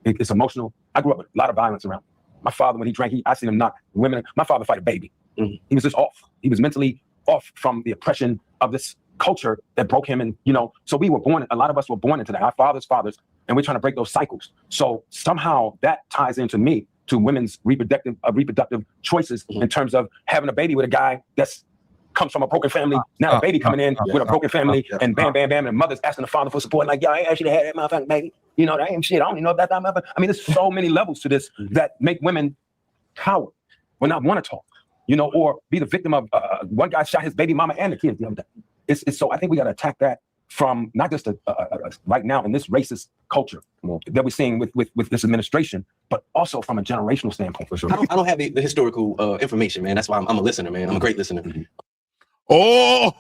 It's emotional. I grew up with a lot of violence around. My father, when he drank, I seen him knock women. My father fight a baby. He was just off. He was mentally off from the oppression of this culture that broke him. And, so we were born, a lot of us were born into that, our fathers, and we're trying to break those cycles. So somehow that ties into me to women's reproductive choices in terms of having a baby with a guy that's comes from a broken family. Now a baby coming in with a broken family and bam, bam, bam. And mother's asking the father for support. Like, I should have had that motherfucking baby. That ain't shit. I don't even know if that's that motherfucker. I mean, there's so many levels to this that make women coward when not want to talk. Or be the victim of one guy shot his baby mama and the kids the other day. It's so I think we got to attack that from not just right now in this racist culture that we're seeing with this administration, but also from a generational standpoint. For sure. I don't have the historical information, man. That's why I'm a listener, man. I'm a great listener. Oh,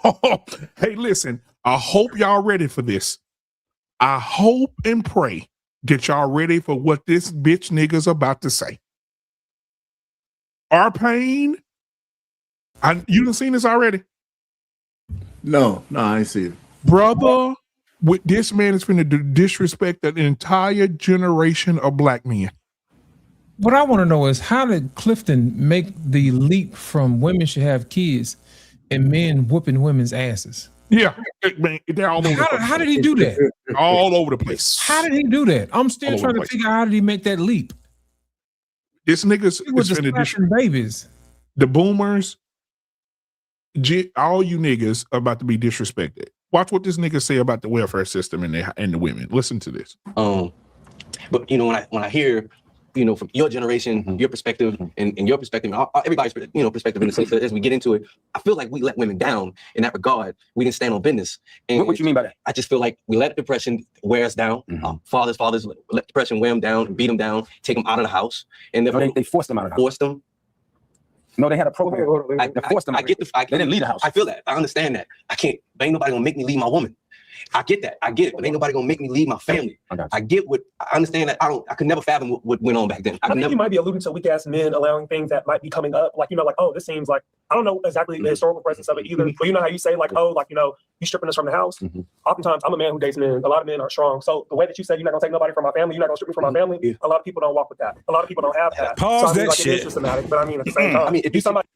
hey, listen, I hope y'all ready for this. I hope and pray that y'all ready for what this bitch nigga's about to say. Our pain. You done seen this already? No, I ain't see it. Brother, with this man is finna disrespect an entire generation of black men. What I want to know is how did Clifton make the leap from women should have kids and men whooping women's asses? Yeah, man, they're all over the place. How did he do that? All over the place. How did he do that? I'm still trying to figure out how did he make that leap. This nigga's was just smashing babies. The boomers, all you niggas are about to be disrespected. Watch what this nigga say about the welfare system and the women. Listen to this. But when I hear, from your generation, your perspective, and your perspective, everybody's perspective in the sense that as we get into it, I feel like we let women down in that regard. We didn't stand on business. And what you mean by that? I just feel like we let depression wear us down. Fathers let depression wear them down, beat them down, take them out of the house, and they forced them out of the house. Forced them. No, they had a program. They forced them. They didn't leave the house. I feel that. I understand that. Ain't nobody gonna make me leave my woman. I get that. I get it. But ain't nobody gonna make me leave my family. I understand that. I could never fathom what went on back then. I think you might be alluding to weak ass men allowing things that might be coming up. This seems like, I don't know exactly the historical presence of it either. But you know how you say you stripping us from the house? Oftentimes I'm a man who dates men. A lot of men are strong. So the way that you said you're not gonna take nobody from my family, you're not gonna strip me from my family, a lot of people don't walk with that. A lot of people don't have that. Pause that shit. It is systematic, but at the same time, if you somebody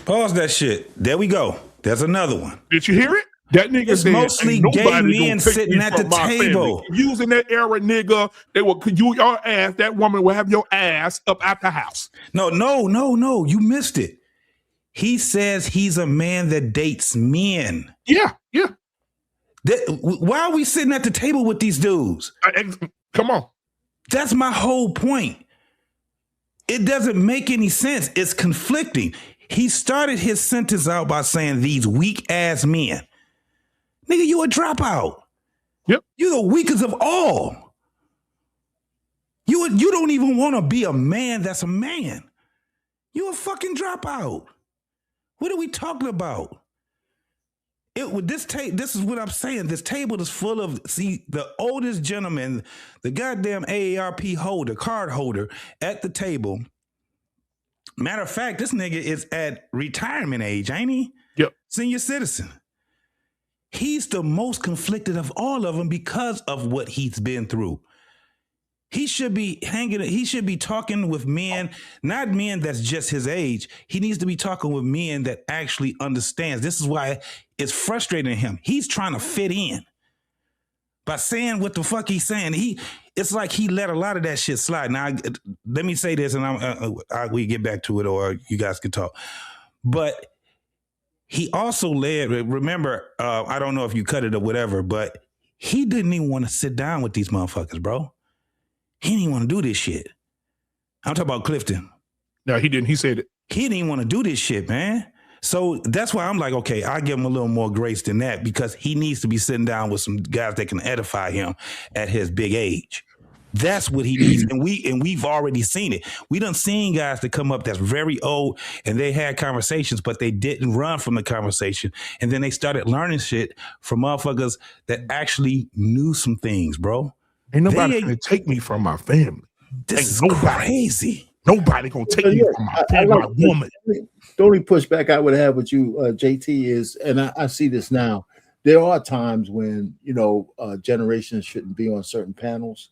pause that shit. There we go. There's another one. Did you hear it? That nigga it's said, mostly gay men sitting at the table. Using that era, nigga, they will you your ass, that woman will have your ass up at the house. No. You missed it. He says he's a man that dates men. Yeah. Why are we sitting at the table with these dudes? Come on. That's my whole point. It doesn't make any sense. It's conflicting. He started his sentence out by saying these weak ass men. Nigga, you a dropout. Yep. You the weakest of all. You don't even want to be a man that's a man. You a fucking dropout. What are we talking about? This is what I'm saying. This table is full of, the oldest gentleman, the goddamn AARP holder, card holder at the table. Matter of fact, this nigga is at retirement age, ain't he? Yep. Senior citizen. He's the most conflicted of all of them because of what he's been through. He should be he should be talking with men, not men that's just his age. He needs to be talking with men that actually understands. This is why it's frustrating him. He's trying to fit in by saying what the fuck he's saying. It's like he let a lot of that shit slide. Now, let me say this, and we get back to it, or you guys can talk. But he also remember, I don't know if you cut it or whatever, but he didn't even want to sit down with these motherfuckers, bro. He didn't even want to do this shit. I'm talking about Clifton. No, he didn't. He said it. He didn't even want to do this shit, man. So that's why I'm like, okay, I give him a little more grace than that, because he needs to be sitting down with some guys that can edify him at his big age. That's what he needs. And we've already seen it. We done seen guys that come up that's very old and they had conversations, but they didn't run from the conversation. And then they started learning shit from motherfuckers that actually knew some things, bro. Ain't nobody gonna take me from my family. This Ain't is crazy. Nobody gonna take me from my family, my woman. The only pushback I would have with you, JT, is, and I see this now, there are times when, generations shouldn't be on certain panels.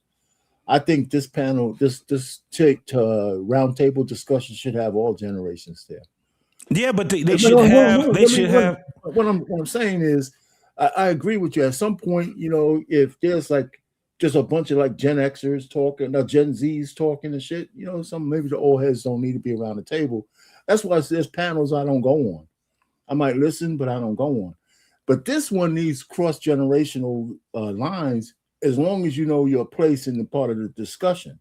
I think this panel, this roundtable discussion should have all generations there. Yeah, but they should have. What I'm saying is, I agree with you. At some point, if there's just a bunch of Gen Xers talking, Gen Zs talking and shit, maybe the old heads don't need to be around the table. That's why there's panels I don't go on. I might listen, but I don't go on. But this one needs cross-generational lines, as long as you know your place in the part of the discussion.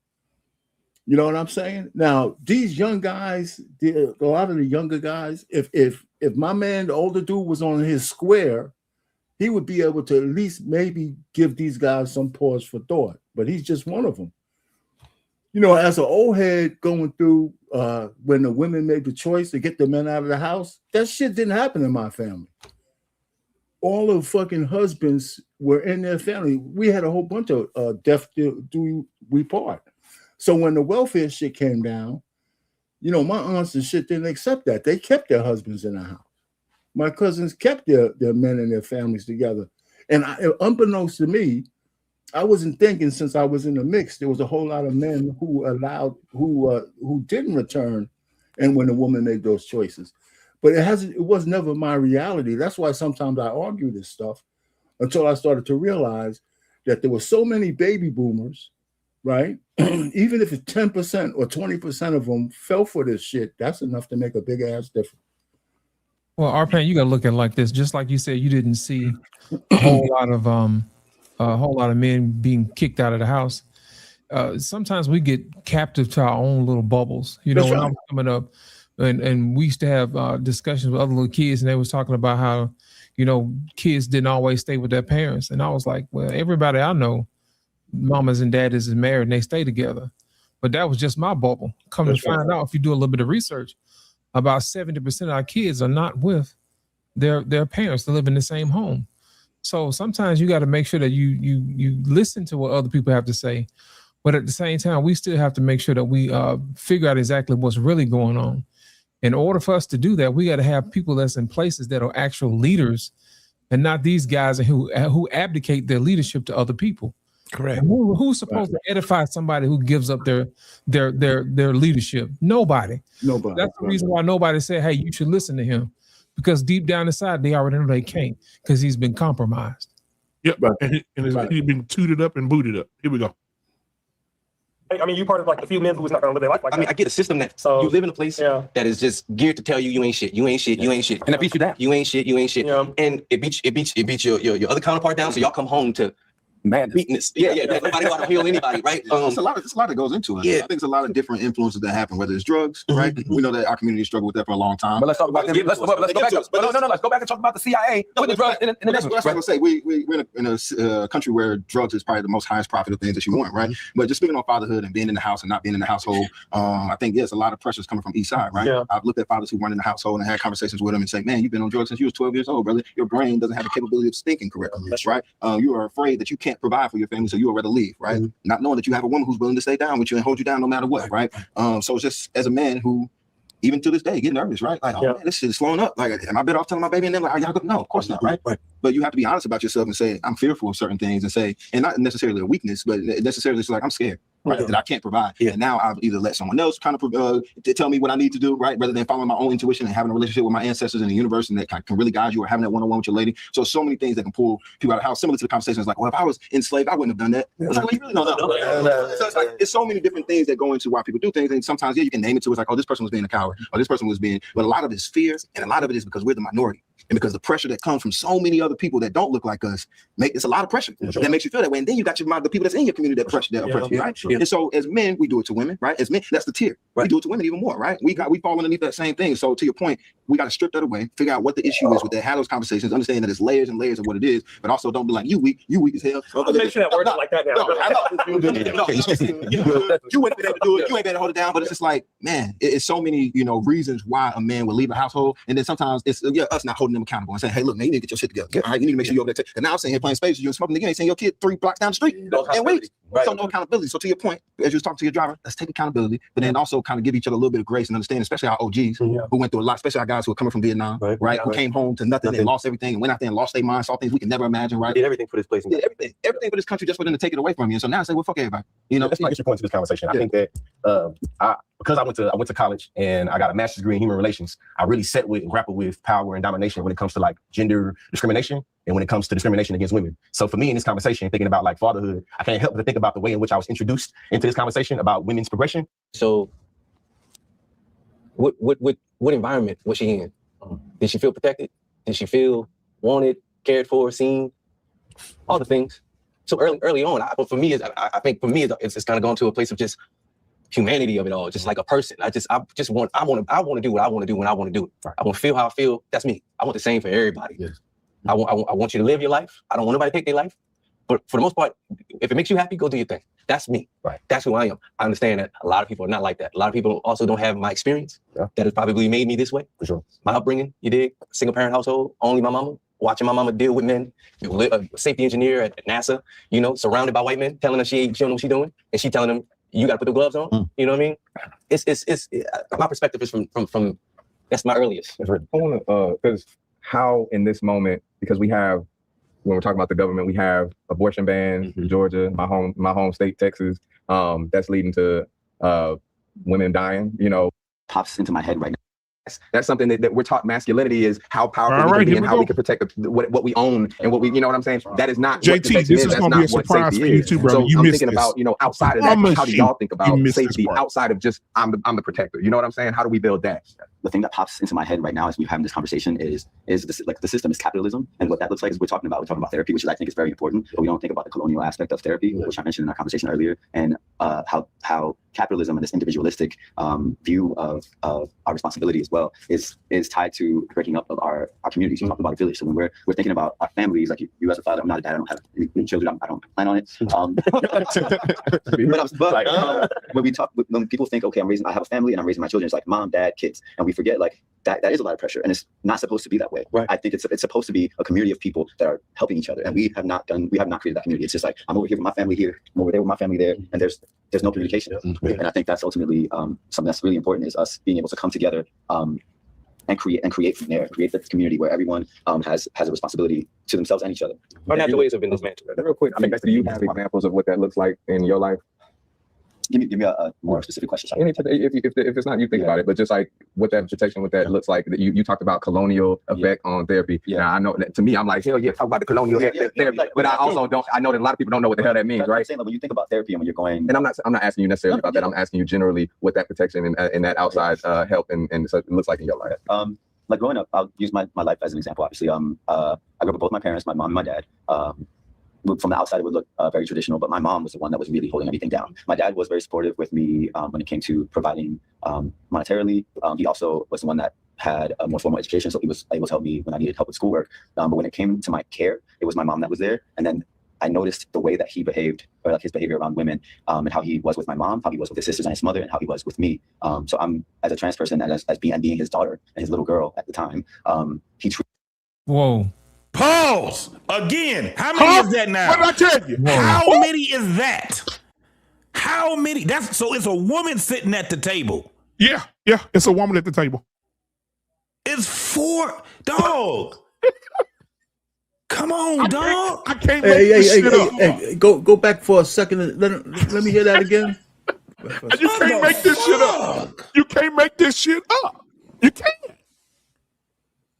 You know what I'm saying? Now, these young guys, a lot of the younger guys, if my man, the older dude, was on his square, he would be able to at least maybe give these guys some pause for thought. But he's just one of them. As an old head going through when the women made the choice to get the men out of the house, that shit didn't happen in my family. All the fucking husbands were in their family. We had a whole bunch of death do we part. So when the welfare shit came down, my aunts and shit didn't accept that. They kept their husbands in the house. My cousins kept their men and their families together. And unbeknownst to me, I wasn't thinking, since I was in the mix, there was a whole lot of men who didn't return, and when a woman made those choices. But it was never my reality. That's why sometimes I argue this stuff, until I started to realize that there were so many baby boomers, right? Even if it's 10% or 20% of them fell for this shit, that's enough to make a big ass difference. Well, Arpan, you got to look at it like this. Just like you said, you didn't see a whole lot of men being kicked out of the house. Sometimes we get captive to our own little bubbles. When I was coming up, and we used to have discussions with other little kids, and they was talking about how, kids didn't always stay with their parents. And I was like, well, everybody I know, mamas and daddies is married and they stay together. But that was just my bubble. Come to find out, if you do a little bit of research, about 70% of our kids are not with their parents. They live in the same home. So sometimes you got to make sure that you listen to what other people have to say. But at the same time, we still have to make sure that we figure out exactly what's really going on. In order for us to do that, we got to have people that's in places that are actual leaders, and not these guys who abdicate their leadership to other people. Correct. Who's supposed to edify somebody who gives up their leadership? Nobody. That's the reason why nobody said, hey, you should listen to him, because deep down inside, they already know they can't, because he's been compromised. Yep. Right. And he's been tooted up and booted up. Here we go. I mean, you part of the few men who's not gonna live their life like that. I mean, I get a system that you live in a place that is just geared to tell you ain't shit, you ain't shit, you ain't shit, and it beats you down. You ain't shit, you ain't shit, and it beats your other counterpart down. So y'all come home to beatness. Yeah. Nobody want to heal anybody, right? It's a lot that goes into it. Yeah. I think it's a lot of different influences that happen, whether it's drugs, right? We know that our community struggled with that for a long time. But let's talk about them. Let's go back. Let's go back and talk about the CIA with the drugs. That's what I'm gonna say. We're in a country where drugs is probably the most highest profit of things that you want, right? But just speaking on fatherhood and being in the house and not being in the household, I think a lot of pressures coming from each side, right? Yeah. I've looked at fathers who weren't in the household and had conversations with them and say, man, you've been on drugs since you was 12 years old, brother. Your brain doesn't have the capability of thinking correctly, right? You are afraid that you can't provide for your family, so you would rather leave, right? Not knowing that you have a woman who's willing to stay down with you and hold you down no matter what, right? So just as a man who, even to this day, get nervous, right? Like, man, this shit is slowing up. Like, am I better off telling my baby? And then like, are y'all good? No, of course not, right? But you have to be honest about yourself and say, I'm fearful of certain things, and say, and not necessarily a weakness, but necessarily it's like, I'm scared. right, that I can't provide. And now I've either let someone else kind of tell me what I need to do, right, rather than following my own intuition and having a relationship with my ancestors in the universe and that can really guide you, or having that one-on-one with your lady. So many things that can pull people out of the house. Similar to the conversations like, well, if I was enslaved, I wouldn't have done that. It's like, well, you really don't know. So it's like, it's so many different things that go into why people do things. And sometimes, you can name it to, it's like, oh, this person was being a coward, or this person was being, but a lot of it is fear, and a lot of it is because we're the minority. And because the pressure that comes from so many other people that don't look like us, it's a lot of pressure that makes you feel that way. And then you got the people that's in your community that oppress you, right? And so as men, we do it to women, right? As men, that's the tier. We do it to women even more, right? We fall underneath that same thing. So to your point, we got to strip that away, figure out what the issue is with that, have those conversations, understand that it's layers and layers of what it is, but also don't be like, you weak as hell. Let's make sure that word's like that now. You wouldn't be able to do it. You ain't able to hold it down. But it's just like, man, it's so many, reasons why a man would leave a household. And then sometimes it's us not holding them accountable and saying, hey, look, man, you need to get your shit together. All right, you need to make sure you're over there. And now I'm sitting here playing spades, you're smoking, you ain't seeing your kid 3 blocks down the street. And wait, so no accountability. So to your point, as you was talking to your driver, let's take accountability, but then also kind of give each other a little bit of grace and understand, especially our OGs who went through a lot, especially our guys who are coming from Vietnam, right? Who came home to nothing and lost everything and went out there and lost their mind, saw things we could never imagine, right? Did everything for this place. Did everything for this country just for them to take it away from you. And so now I say, well, fuck everybody. That's my point to this conversation. I think that because I went to college and I got a master's degree in human relations, I really sat with and grappled with power and domination when it comes to like gender discrimination and when it comes to discrimination against women. So for me in this conversation, thinking about like fatherhood, I can't help but to think about the way in which I was introduced into this conversation about women's progression. So what environment was she in? Did she feel protected? Did she feel wanted, cared for, seen? All the things. So early on, I think for me, it's kind of gone to a place of just humanity of it all, just like a person. I want to do what I want to do when I want to do it. I want to feel how I feel. That's me. I want the same for everybody. Yes. I want you to live your life. I don't want nobody to take their life. But for the most part, if it makes you happy, go do your thing. That's me. Right. That's who I am. I understand that a lot of people are not like that. A lot of people also don't have my experience. That has probably made me this way. For sure. My upbringing, you dig? Single parent household, only my mama. Watching my mama deal with men, a safety engineer at NASA, surrounded by white men, telling her she don't know what she's doing, and she telling them, you got to put the gloves on. You know what I mean? It's my perspective is from that's my earliest. That's right. I want to because how in this moment, because we have, when we're talking about the government, we have abortion bans in Georgia, my home state, Texas, that's leading to women dying. Pops into my head right now. That's something that we're taught. Masculinity is how powerful we can be and how we can protect what we own and what we, what I'm saying? That is not JT, this is going to be a surprise for you too, brother. So I'm thinking about, outside of that, how do y'all think about safety outside of just, I'm the protector? You know what I'm saying? How do we build that? The thing that pops into my head right now as we're having this conversation is this, like the system is capitalism. And what that looks like is we're talking about therapy, which I think is very important, but we don't think about the colonial aspect of therapy, which I mentioned in our conversation earlier, and how capitalism and this individualistic view of our responsibility as well is tied to breaking up of our communities. We talk about a village. So when we're thinking about our families, like you as a father, I'm not a dad, I don't have any children, I don't plan on it. When people think, okay, I have a family and I'm raising my children, it's like mom, dad, kids, and we forget like that is a lot of pressure, and it's not supposed to be that way. Right. I think it's supposed to be a community of people that are helping each other, and we have not created that community. It's just like I'm over here with my family here, I'm over there with my family there, and there's no communication. And I think that's ultimately something that's really important, is us being able to come together and create from there, create this community where everyone has a responsibility to themselves and each other. Our natural ways have been dismantled. Real quick, do you have examples of what that looks like in your life? Give me a more specific question. If it's not, you think about it, but just like what that interpretation, what that looks like. You talked about colonial effect on therapy. Yeah, I know that to me, I'm like, hell yeah, talk about the colonial therapy. But I also don't. I know that a lot of people don't know what the hell that means, right? Saying, like, when you think about therapy and when you're going, and I'm not asking you necessarily about that. I'm asking you generally what that protection and that outside help and so it looks like in your life. Like growing up, I'll use my life as an example. Obviously, I grew up with both my parents, my mom and my dad. From the outside, it would look very traditional, but my mom was the one that was really holding everything down. My dad was very supportive with me when it came to providing monetarily. He also was the one that had a more formal education, so he was able to help me when I needed help with schoolwork. But when it came to my care, it was my mom that was there. And then I noticed the way that he behaved, or like his behavior around women, and how he was with my mom, how he was with his sisters and his mother, and how he was with me. So I'm, as a trans person, and as being his daughter and his little girl at the time, he treated. Whoa. Pause again. How many is that now? What did I tell you? How many is that? How many? So it's a woman sitting at the table. Yeah, it's a woman at the table. It's 4 dog. Come on, dog. I can't make this shit up. Hey, go back for a second. Let me hear that again. You can't make this shit up. You can't make this shit up. You can't.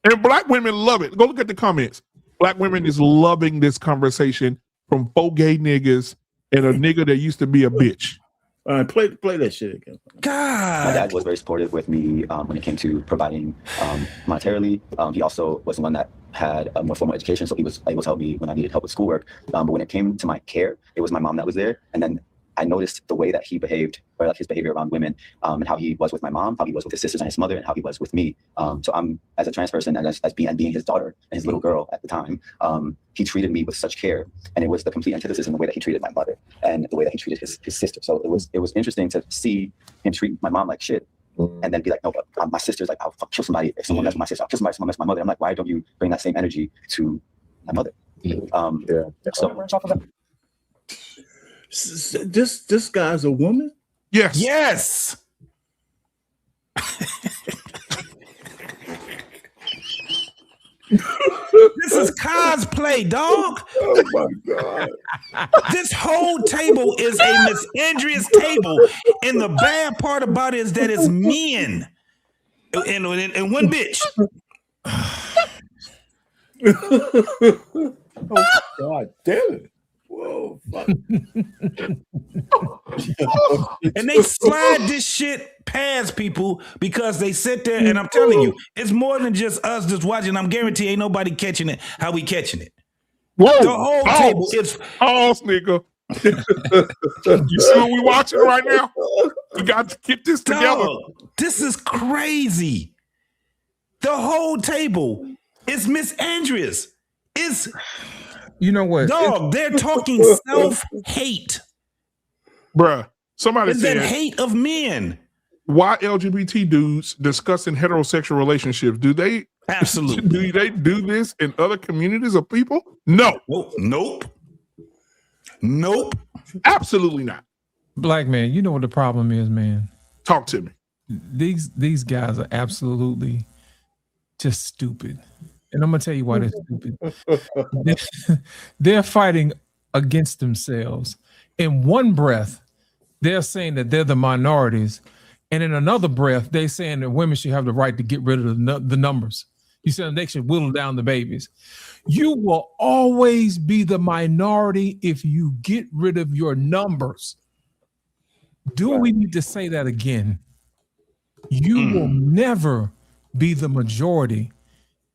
And black women love it. Go look at the comments. Black women is loving this conversation from 4 gay niggas and a nigga that used to be a bitch. All right, play that shit again. God. My dad was very supportive with me when it came to providing monetarily. He also was the one that had a more formal education, so he was able to help me when I needed help with schoolwork. But when it came to my care, it was my mom that was there. And then I noticed the way that he behaved, or like his behavior around women, and how he was with my mom, how he was with his sisters and his mother, and how he was with me. So I'm, as a trans person, and as being his daughter and his little girl at the time, he treated me with such care, and it was the complete antithesis in the way that he treated my mother and the way that he treated his sister. So it was interesting to see him treat my mom like shit, and then be like, no, but my sister's like, I'll kill somebody if someone messes with my sister. I'll kill somebody if someone messes with my mother. I'm like, why don't you bring that same energy to my mother? This guy's a woman? Yes. Yes. This is cosplay, dog. Oh my God. This whole table is a misandrous table. And the bad part about it is that it's men. And one bitch. Oh God damn it. Whoa, fuck. And they slide this shit past people because they sit there, and I'm telling you, it's more than just us just watching. I'm guarantee ain't nobody catching it how we catching it. Whoa, the whole table is pause, nigga. You see what we watching right now? We got to get this together. This is crazy. The whole table is misandrous. It's You know what? dog. They're talking self-hate. Bruh, somebody It's said that hate of men. Why LGBT dudes discussing heterosexual relationships? Do they absolutely do they do this in other communities of people? No. Nope. Absolutely not. Black man, you know what the problem is, man. Talk to me. These guys are absolutely just stupid. And I'm gonna tell you why they're stupid. They're fighting against themselves. In one breath, they're saying that they're the minorities, and in another breath, they're saying that women should have the right to get rid of the numbers. You said they should whittle down the babies. You will always be the minority if you get rid of your numbers. Do we need to say that again? You will never be the majority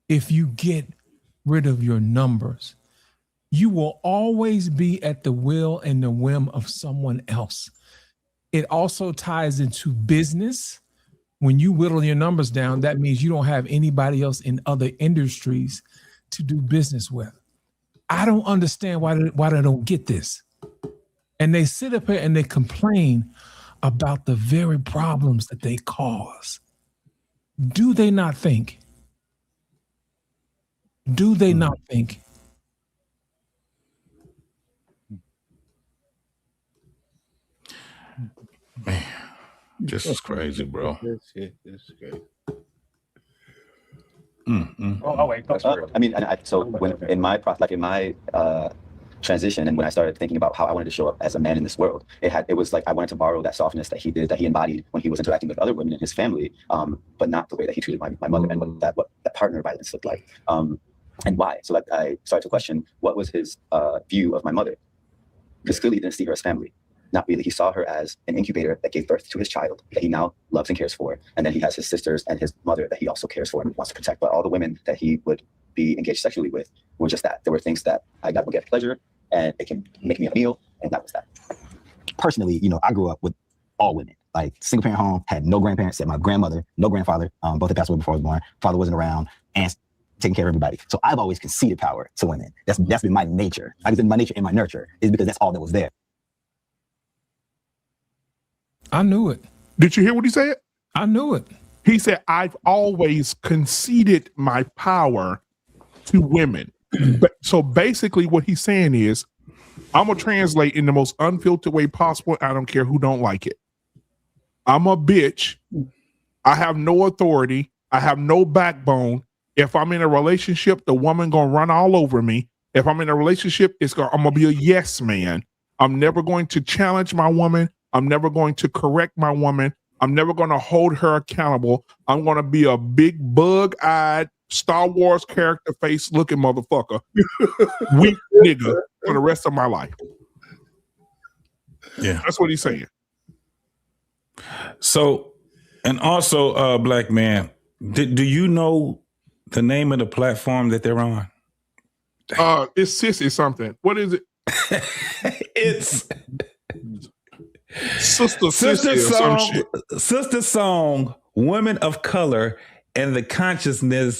if you get rid of your numbers. You will always be at the will and the whim of someone else. It also ties into business. When you whittle your numbers down, that means you don't have anybody else in other industries to do business with. I don't understand why they don't get this. And they sit up here and they complain about the very problems that they cause. Do they not think? Do they not think? Man, this is crazy, bro. This is crazy. Oh wait. I mean, so when in my transition, and when I started thinking about how I wanted to show up as a man in this world, it was like I wanted to borrow that softness that he embodied when he was interacting with other women in his family, but not the way that he treated my mother, and what that partner violence looked like, and why. So like I started to question what was his view of my mother, because clearly he didn't see her as family. Not really. He saw her as an incubator that gave birth to his child that he now loves and cares for. And then he has his sisters and his mother that he also cares for and wants to protect. But all the women that he would be engaged sexually with were just that. There were things that I got to get pleasure, and it can make me a meal, and that was that. Personally, I grew up with all women. Like single parent home, had no grandparents, had my grandmother, no grandfather. Both had passed away before I was born. Father wasn't around, and taking care of everybody. So I've always conceded power to women. That's been my nature. Like my nature and my nurture is because that's all that was there. I knew it. Did you hear what he said? I knew it. He said, I've always conceded my power to women. So basically what he's saying is, I'm going to translate in the most unfiltered way possible. I don't care who don't like it. I'm a bitch. I have no authority. I have no backbone. If I'm in a relationship, the woman gonna run all over me. If I'm in a relationship, I'm gonna be a yes man. I'm never going to challenge my woman. I'm never going to correct my woman. I'm never going to hold her accountable. I'm going to be a big bug-eyed Star Wars character face looking motherfucker, weak nigga for the rest of my life. Yeah, that's what he's saying. So, and also, black man, do you know the name of the platform that they're on? It's Sissy something. What is it? It's Sister Sissy or some shit. Sister Song, Women of Color, and the Consciously.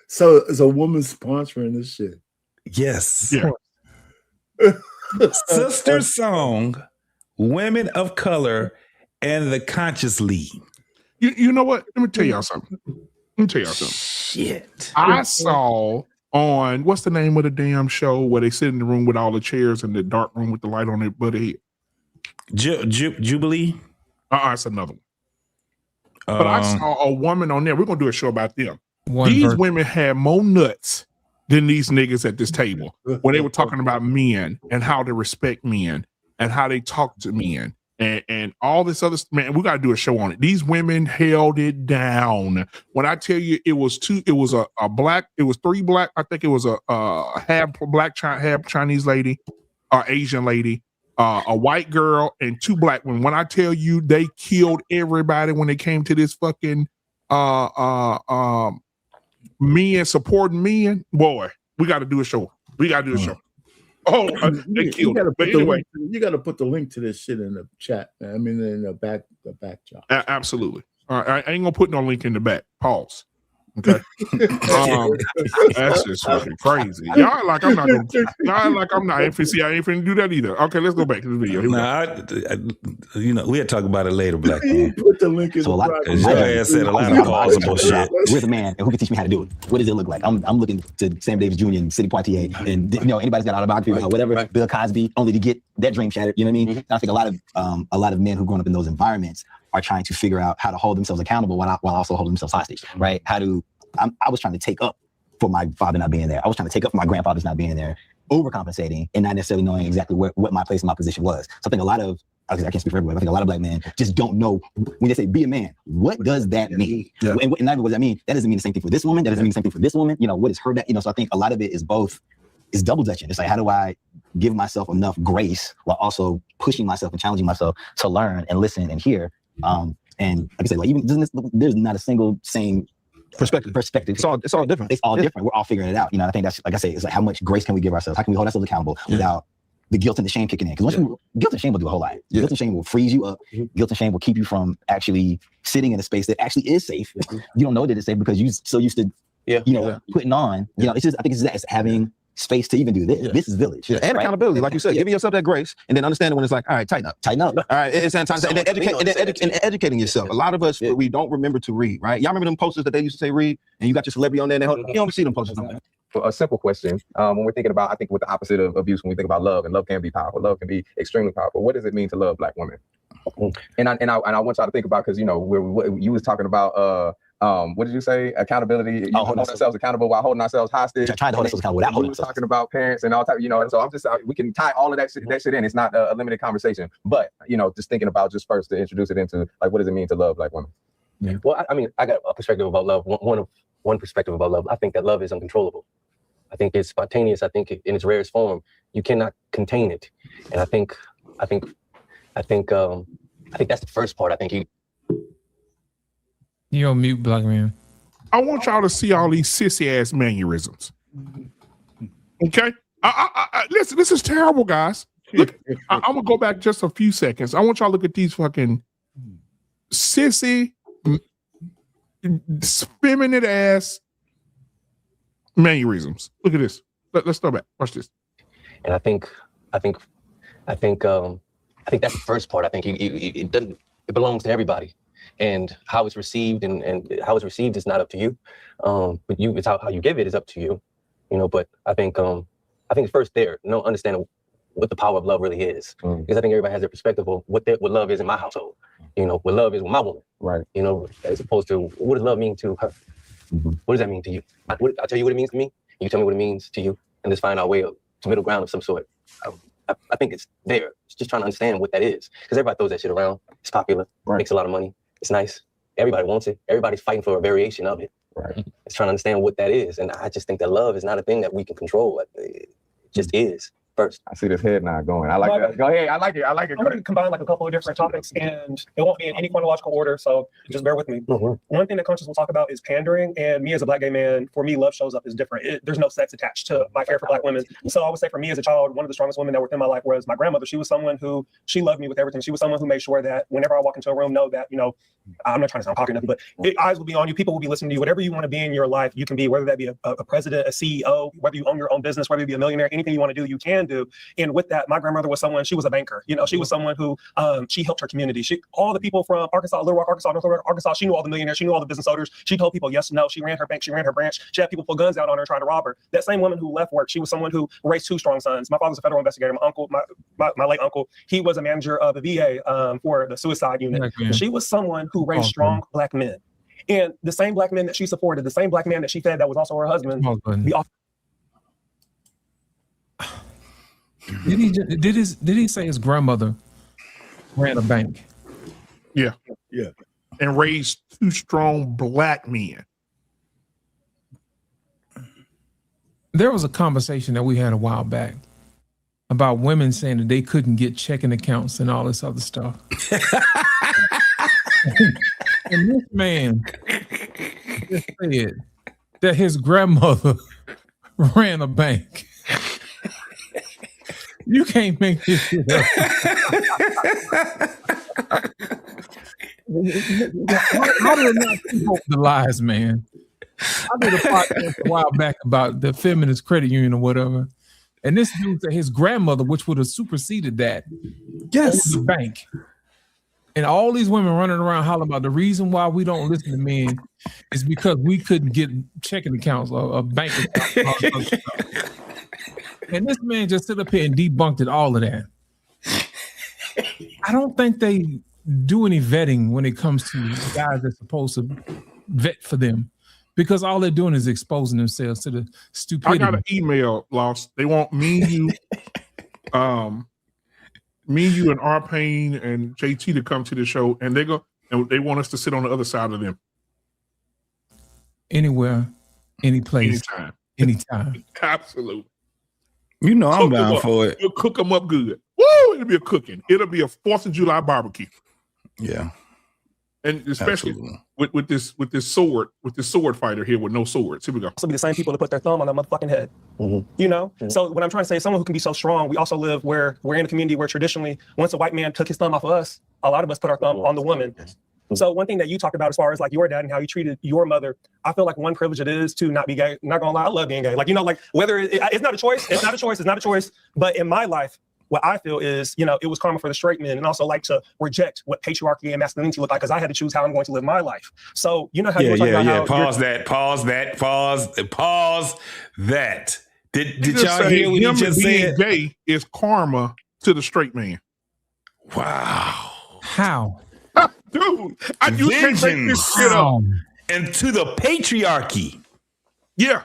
So it's a woman sponsoring this shit. Yes. Yeah. Sister Song, Women of Color, and the Consciously. You know what? Let me tell y'all something. Shit. I saw on, what's the name of the damn show where they sit in the room with all the chairs in the dark room with the light on their buddy head? Jubilee? It's another one. But I saw a woman on there. We're going to do a show about them. These women had more nuts than these niggas at this table when they were talking about men and how to respect men and how they talk to men and all this other stuff. Man, we got to do a show on it. These women held it down. When I tell you it was three black, I think it was a half black, half Chinese lady, Asian lady, a white girl, and two black women. When I tell you they killed everybody when they came to this fucking men supporting men, boy, we got to do a show. Oh, they killed it. But anyway, you got to put the link to this shit in the chat. I mean, in the back chat. Absolutely. I ain't gonna put no link in the back. Pause. Okay. That's just fucking crazy. Y'all like I'm not. I ain't finna do that either. Okay, let's go back to the video. We had to talk about it later, black man. Put the link in So a lot the Your ass said a lot of plausible shit. Where's a man and who can teach me how to do it? What does it look like? I'm looking to Sam Davis Jr. and Sidney Poitier and anybody's got autobiography or whatever, Bill Cosby, only to get that dream shattered. You know what I mean? And I think a lot of men who've grown up in those environments are trying to figure out how to hold themselves accountable while also holding themselves hostage, right? I was trying to take up for my father not being there. I was trying to take up for my grandfather's not being there, overcompensating and not necessarily knowing exactly what my place and my position was. So I think I can't speak for everybody, but I think a lot of black men just don't know when they say be a man, what does that mean? Yeah. And what does that mean? That doesn't mean the same thing for this woman. That doesn't mean the same thing for this woman. What is her that? So I think a lot of it is double dutching. It's like, how do I give myself enough grace while also pushing myself and challenging myself to learn and listen and hear? And like I said, there's not a single same perspective. It's all different. It's all different. We're all figuring it out. I think that's, like I say, it's like, how much grace can we give ourselves? How can we hold ourselves accountable without the guilt and the shame kicking in? Because guilt and shame will do a whole lot. Guilt and shame will freeze you up. Guilt and shame will keep you from actually sitting in a space that actually is safe. You don't know that it's safe because you're so used to, putting on. It's just, I think it's having space to even do this. This is village. And accountability, like you said, giving yourself that grace and then understanding when it's like, all right, tighten up. All right, it's time to, and then educating yourself. A lot of us, we don't remember to read, right? Y'all remember them posters that they used to say read, and you got your celebrity on there, and you don't see them posters on there. A simple question. When we're thinking about, I think with the opposite of abuse, when we think about love, and love can be powerful, love can be extremely powerful. What does it mean to love black women? And I want y'all to think about, because you was talking about what did you say? Accountability. Holding ourselves accountable while holding ourselves hostage. Trying to hold ourselves accountable without holding ourselves. Talking about parents and all type. So I'm just we can tie all of that shit in. It's not a limited conversation, but just thinking about just first to introduce it into like, what does it mean to love black women? Yeah. Well, I mean, I got a perspective about love. One perspective about love. I think that love is uncontrollable. I think it's spontaneous. I think in its rarest form, you cannot contain it. And I think that's the first part. I think you're on mute, black man. I want y'all to see all these sissy ass mannerisms. Okay, listen, this is terrible, guys. Look, I'm gonna go back just a few seconds. I want y'all to look at these fucking sissy, feminine ass mannerisms. Look at this. Let's start back. Watch this. And I think that's the first part. I think it belongs to everybody. And how it's received and how it's received is not up to you. But it's how you give it is up to you. But I think first there, understanding what the power of love really is. Because I think everybody has their perspective of what love is in my household. you know, what love is with my woman. Right. You know, as opposed to what does love mean to her? What does that mean to you? I'll tell you what it means to me. You tell me what it means to you, and let's find our way up to middle ground of some sort. I think it's there. It's just trying to understand what that is, because everybody throws that shit around. It's popular, makes a lot of money. It's nice. Everybody wants it. Everybody's fighting for a variation of it. Right. It's trying to understand what that is, and I just think that love is not a thing that we can control. It just is. First. I see this head nod going. I like that. Go ahead. I like it. I like it. I'm going to combine like a couple of different topics, and it won't be in any chronological order, so just bear with me. One thing that conscious will talk about is pandering, and me as a Black gay man, for me, love shows up as different. There's no sex attached to my care for Black women. So I would say for me as a child, one of the strongest women that were in my life was my grandmother. She was someone who, she loved me with everything. She was someone who made sure that whenever I walk into a room, know that, you know, I'm not trying to sound cocky or nothing, but eyes will be on you. People will be listening to you. Whatever you want to be in your life, you can be, whether that be a president, a CEO, whether you own your own business, whether you be a millionaire, anything you want to do, you can do. And with that, my grandmother was someone, she was a banker. You know, she was someone who, she helped her community. All the people from Arkansas, Little Rock, Arkansas, North Little Rock, Arkansas, she knew all the millionaires, she knew all the business owners. She told people yes, no. She ran her bank, she ran her branch. She had people pull guns out on her trying to rob her. That same woman who left work, she was someone who raised 2 strong sons. My father's a federal investigator. My uncle, my late uncle, he was a manager of the VA for the suicide unit. She was someone who raised strong Black men. And the same Black men that she supported, the same Black man that she fed that was also her husband. Did he say his grandmother ran a bank? Yeah. And raised 2 strong Black men. There was a conversation that we had a while back about women saying that they couldn't get checking accounts and all this other stuff. And this man just said that his grandmother ran a bank. You can't make this shit up. How do it not keep up the lies, man? I did a podcast a while back about the feminist credit union or whatever. And this dude said his grandmother, which would have superseded that, yes, the bank. And all these women running around hollering about the reason why we don't listen to men is because we couldn't get checking accounts or bank accounts. And this man just stood up here and debunked all of that. I don't think they do any vetting when it comes to guys that's supposed to vet for them, because all they're doing is exposing themselves to the stupidity. I got an email, Lost. They want me, you, and R Payne and JT to come to the show, and they want us to sit on the other side of them. Anywhere, any place, anytime. Absolutely. You know I'm down for it. You'll cook them up good. Woo! It'll be a cooking. It'll be a 4th of July barbecue. Yeah. And especially with this sword fighter here with no swords. Here we go. Also be the same people that put their thumb on their motherfucking head. You know? So what I'm trying to say is someone who can be so strong, we also live where we're in a community where traditionally, once a white man took his thumb off of us, a lot of us put our thumb on the woman. So one thing that you talked about as far as like your dad and how you treated your mother, I feel like one privilege it is to not be gay. Not gonna lie, I love being gay. Like, you know, like whether it's not a choice, it's not a choice. But in my life, what I feel is, you know, it was karma for the straight men, and also like to reject what patriarchy and masculinity look like, because I had to choose how I'm going to live my life. So you know how you were talking about Pause that. Did y'all hear what he just said? Gay is karma to the straight man. Wow. How? Dude, you can't make this shit up. And to the patriarchy. Yeah.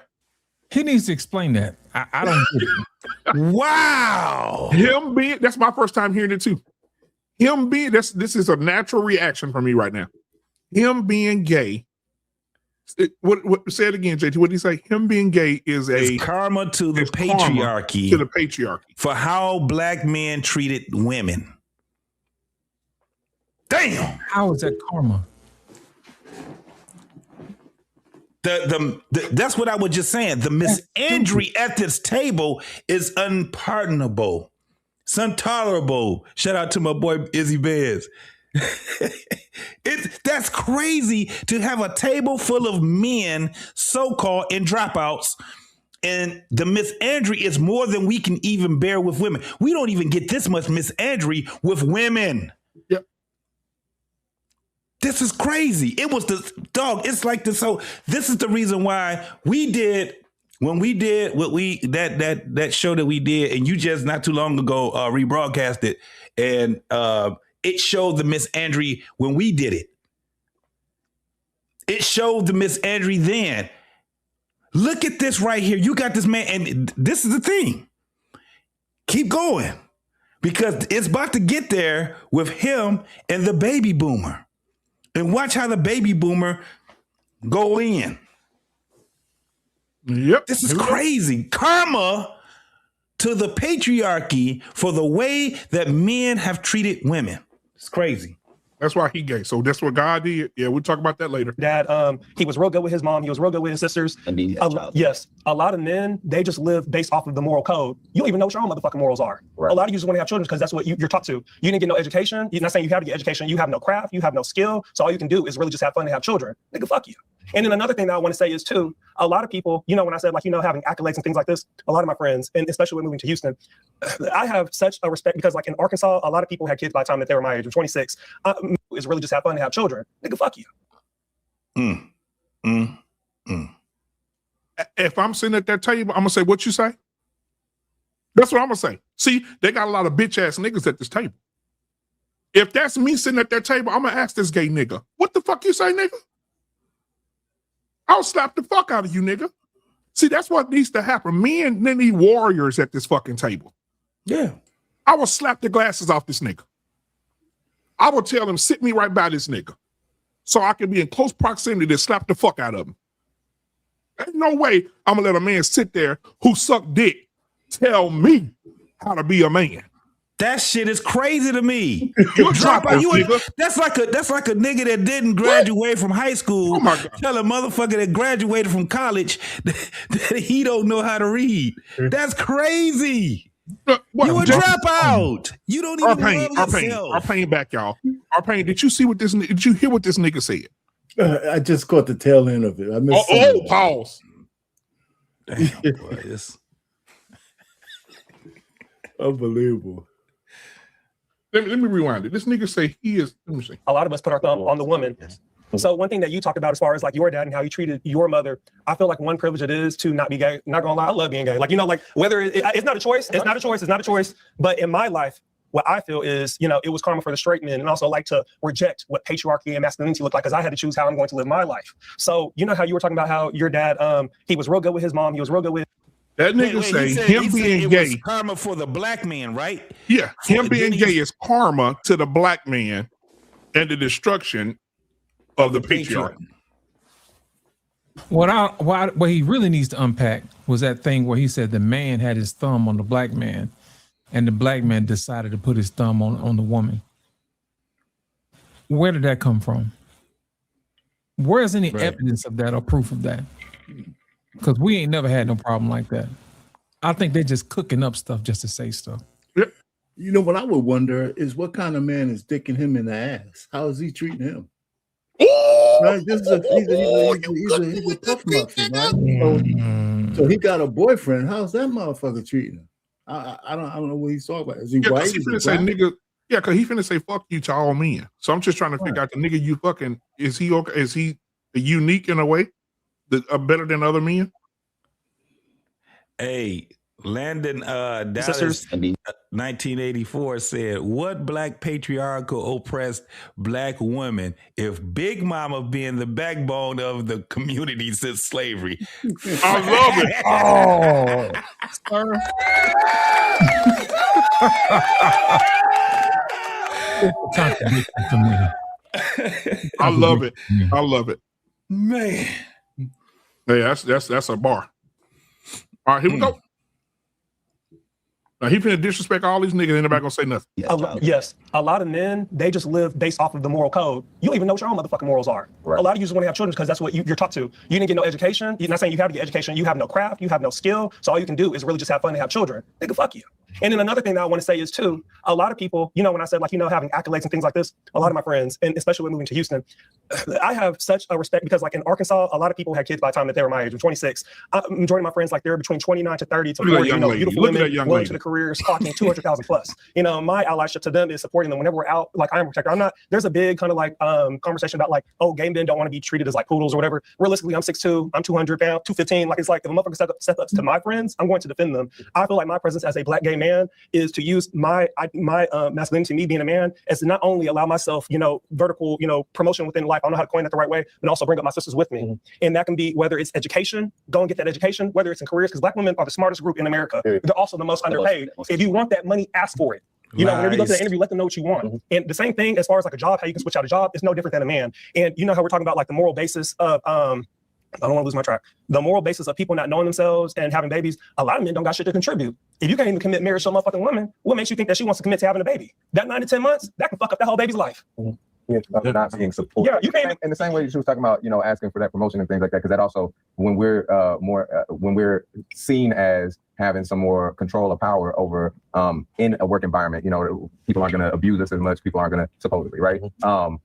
He needs to explain that. I don't get it. Wow. Him being, that's my first time hearing it too. Him being, this is a natural reaction for me right now. Him being gay. Say it again, JT. What did he say? Him being gay is karma to the patriarchy. To the patriarchy. For how Black men treated women. Damn. How is that karma? That's what I was just saying. The misandry at this table is unpardonable. It's intolerable. Shout out to my boy Izzy Bears. That's crazy to have a table full of men, so-called, and dropouts. And the misandry is more than we can even bear with women. We don't even get this much misandry with women. Yep. This is crazy. It was the dog. It's like this. So this is the reason why we did when we did what we that show that we did, and you just not too long ago rebroadcast it, and it showed the misandry when we did it. It showed the misandry then. Look at this right here. You got this man, and this is the thing. Keep going, because it's about to get there with him and the baby boomer. And watch how the baby boomer go in. Yep. This is crazy. Karma to the patriarchy for the way that men have treated women. It's crazy. That's why he gay. So that's what God did. Yeah, we'll talk about that later. Dad, he was real good with his mom. He was real good with his sisters. Yes, a lot of men, they just live based off of the moral code. You don't even know what your own motherfucking morals are. Right. A lot of you just want to have children because that's what you're taught to. You didn't get no education. You're not saying you have to get education. You have no craft. You have no skill. So all you can do is really just have fun and have children. Nigga, fuck you. And then another thing that I want to say is too, a lot of people, you know, when I said like, you know, having accolades and things like this, a lot of my friends, and especially when moving to Houston, I have such a respect because like in Arkansas, a lot of people had kids by the time that they were my age, I'm 26. It's really just have fun and have children. Nigga, fuck you. If I'm sitting at that table, I'm gonna say, what you say? That's what I'm gonna say. See, they got a lot of bitch ass niggas at this table. If that's me sitting at that table, I'm gonna ask this gay nigga, what the fuck you say, nigga? I'll slap the fuck out of you, nigga. See, that's what needs to happen. Men need warriors at this fucking table. Yeah. I will slap the glasses off this nigga. I will tell him, sit me right by this nigga. So I can be in close proximity to slap the fuck out of him. Ain't no way I'm gonna let a man sit there who sucked dick tell me how to be a man. That shit is crazy to me. You drop out. That's like a nigga that didn't graduate from high school. Tell a motherfucker that graduated from college that he don't know how to read. That's crazy. You a dropout. You don't even love yourself. Our pain back, y'all. Our pain. Did you see what this? Did you hear what this nigga said? I just caught the tail end of it. I missed. Pause. Damn, boy, it's unbelievable. Let me rewind it. This nigga say he is. Let me see. A lot of us put our thumb on the woman. So one thing that you talked about as far as like your dad and how you treated your mother, I feel like one privilege it is to not be gay. Not gonna lie, I love being gay. Like, you know, like whether it's not a choice, it's not a choice, it's not a choice. But in my life, what I feel is, you know, it was karma for the straight men, and also like to reject what patriarchy and masculinity look like, because I had to choose how I'm going to live my life. So you know how you were talking about how your dad, he was real good with his mom, he was real good with. That nigga him being gay. Was karma for the black man, right? Yeah, him being gay is karma to the black man and the destruction of the patriarchy. What he really needs to unpack was that thing where he said the man had his thumb on the black man, and the black man decided to put his thumb on the woman. Where did that come from? Where's any evidence of that or proof of that? Because we ain't never had no problem like that. I think they're just cooking up stuff just to say stuff. You know, what I would wonder is what kind of man is dicking him in the ass? How is he treating him? Right? He's a tough muffin, right? So he got a boyfriend. How's that motherfucker treating him? I don't know what he's talking about. Is he white? He finna say nigga. Yeah, because he finna say fuck you to all men. So I'm just trying to figure out the nigga you fucking, is he okay? Is he unique in a way that better than other men? Hey, Landon Dallas 1984 said, what black patriarchal oppressed black women if Big Mama being the backbone of the community since slavery? I love it. I love it. I love it. Man. Hey, that's a bar. All right, here we go. Now he finna disrespect all these niggas, and nobody gonna say nothing. Yes, a lot of men, they just live based off of the moral code. You don't even know what your own motherfucking morals are. Right. A lot of you just want to have children because that's what you're taught to. You didn't get no education. You're not saying you have to get education. You have no craft. You have no skill. So all you can do is really just have fun and have children. Nigga, fuck you. And then another thing that I want to say is too, a lot of people, you know, when I said like, you know, having accolades and things like this, a lot of my friends, and especially when moving to Houston, I have such a respect because like in Arkansas, a lot of people had kids by the time that they were my age. I'm 26. Majority of my friends, like they're between 29 to 30 to 40, you know, beautiful women, well into the careers, talking 200,000 plus. You know, my allyship to them is supporting them whenever we're out. Like I am a protector. I'm not, there's a big kind of like conversation about like, oh, gay men don't want to be treated as like poodles or whatever. Realistically, I'm 6'2", I'm 200 pounds, 215. Like it's like if a motherfucker step up to my friends, I'm going to defend them. I feel like my presence as a black gay a man is to use my masculinity, me being a man, as to not only allow myself, vertical, promotion within life. I don't know how to coin that the right way, but also bring up my sisters with me. And that can be whether it's education, go and get that education, whether it's in careers, because Black women are the smartest group in America. They're also the most underpaid. If you want that money, ask for it. Whenever you go to the interview, let them know what you want. And the same thing as far as like a job, how you can switch out a job, it's no different than a man. And you know how we're talking about like the moral basis of, I don't want to lose my track. The moral basis of people not knowing themselves and having babies, a lot of men don't got shit to contribute. If you can't even commit marriage to a motherfucking woman, what makes you think that she wants to commit to having a baby? That 9 to 10 months, that can fuck up that whole baby's life. Not being supported. Yeah, you can't. In the same way that she was talking about, asking for that promotion and things like that, because that also, when we're when we're seen as having some more control or power over in a work environment, people aren't going to abuse us as much. People aren't going to, supposedly, right?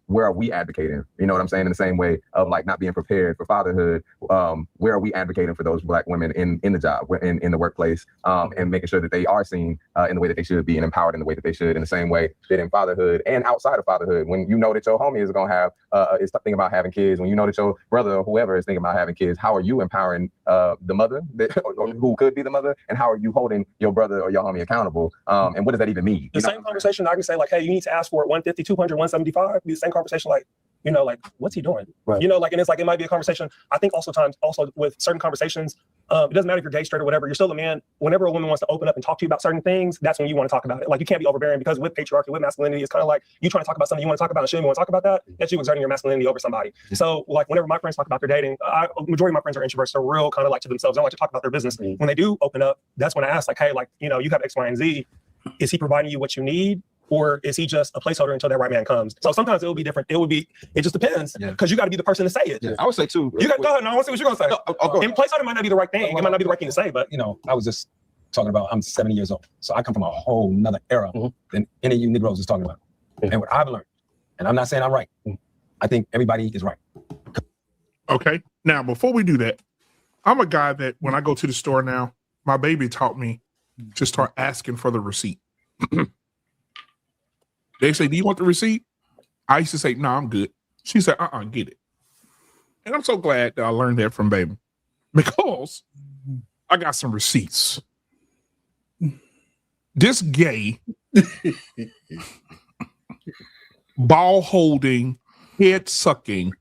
Where are we advocating? You know what I'm saying? In the same way of like not being prepared for fatherhood, where are we advocating for those Black women in the job, in the workplace, and making sure that they are seen in the way that they should be and empowered in the way that they should, in the same way that in fatherhood and outside of fatherhood, when you know that your homie is going to have, is thinking about having kids, when you know that your brother or whoever is thinking about having kids, how are you empowering the mother who could be the mother? And how are you holding your brother or your homie accountable? And what does that even mean? The same conversation I can say, like, hey, you need to ask for it 150, 200, 175. Be the same conversation, like, like, what's he doing? Right. And it's like, it might be a conversation. I think also with certain conversations, it doesn't matter if you're gay, straight, or whatever, you're still a man. Whenever a woman wants to open up and talk to you about certain things, that's when you want to talk about it. Like, you can't be overbearing, because with patriarchy, with masculinity, it's kind of like you trying to talk about something you want to talk about and shouldn't want to talk about that. That's you exerting your masculinity over somebody. So, like, whenever my friends talk about their dating, majority of my friends are introverts. They're real kind of like to themselves. They don't like to talk about their business. When they do open up, that's when I ask, like, hey, like, you have X, Y, and Z. Is he providing you what you need? Or is he just a placeholder until that right man comes? So sometimes it will be different. It just depends, because you got to be the person to say it. Yeah. I would say too. You got to go ahead. No, I want to see what you're going to say. Go And placeholder might not be the right thing. It might not be the right thing to say, but I was just talking about, I'm 70 years old. So I come from a whole nother era than any of you Negroes is talking about. And what I've learned, and I'm not saying I'm right, I think everybody is right. Okay. Now, before we do that, I'm a guy that when I go to the store now, my baby taught me to start asking for the receipt. They say, do you want the receipt? I used to say, no, I'm good. She said, get it. And I'm so glad that I learned that from baby, because I got some receipts. This gay, ball holding, head sucking,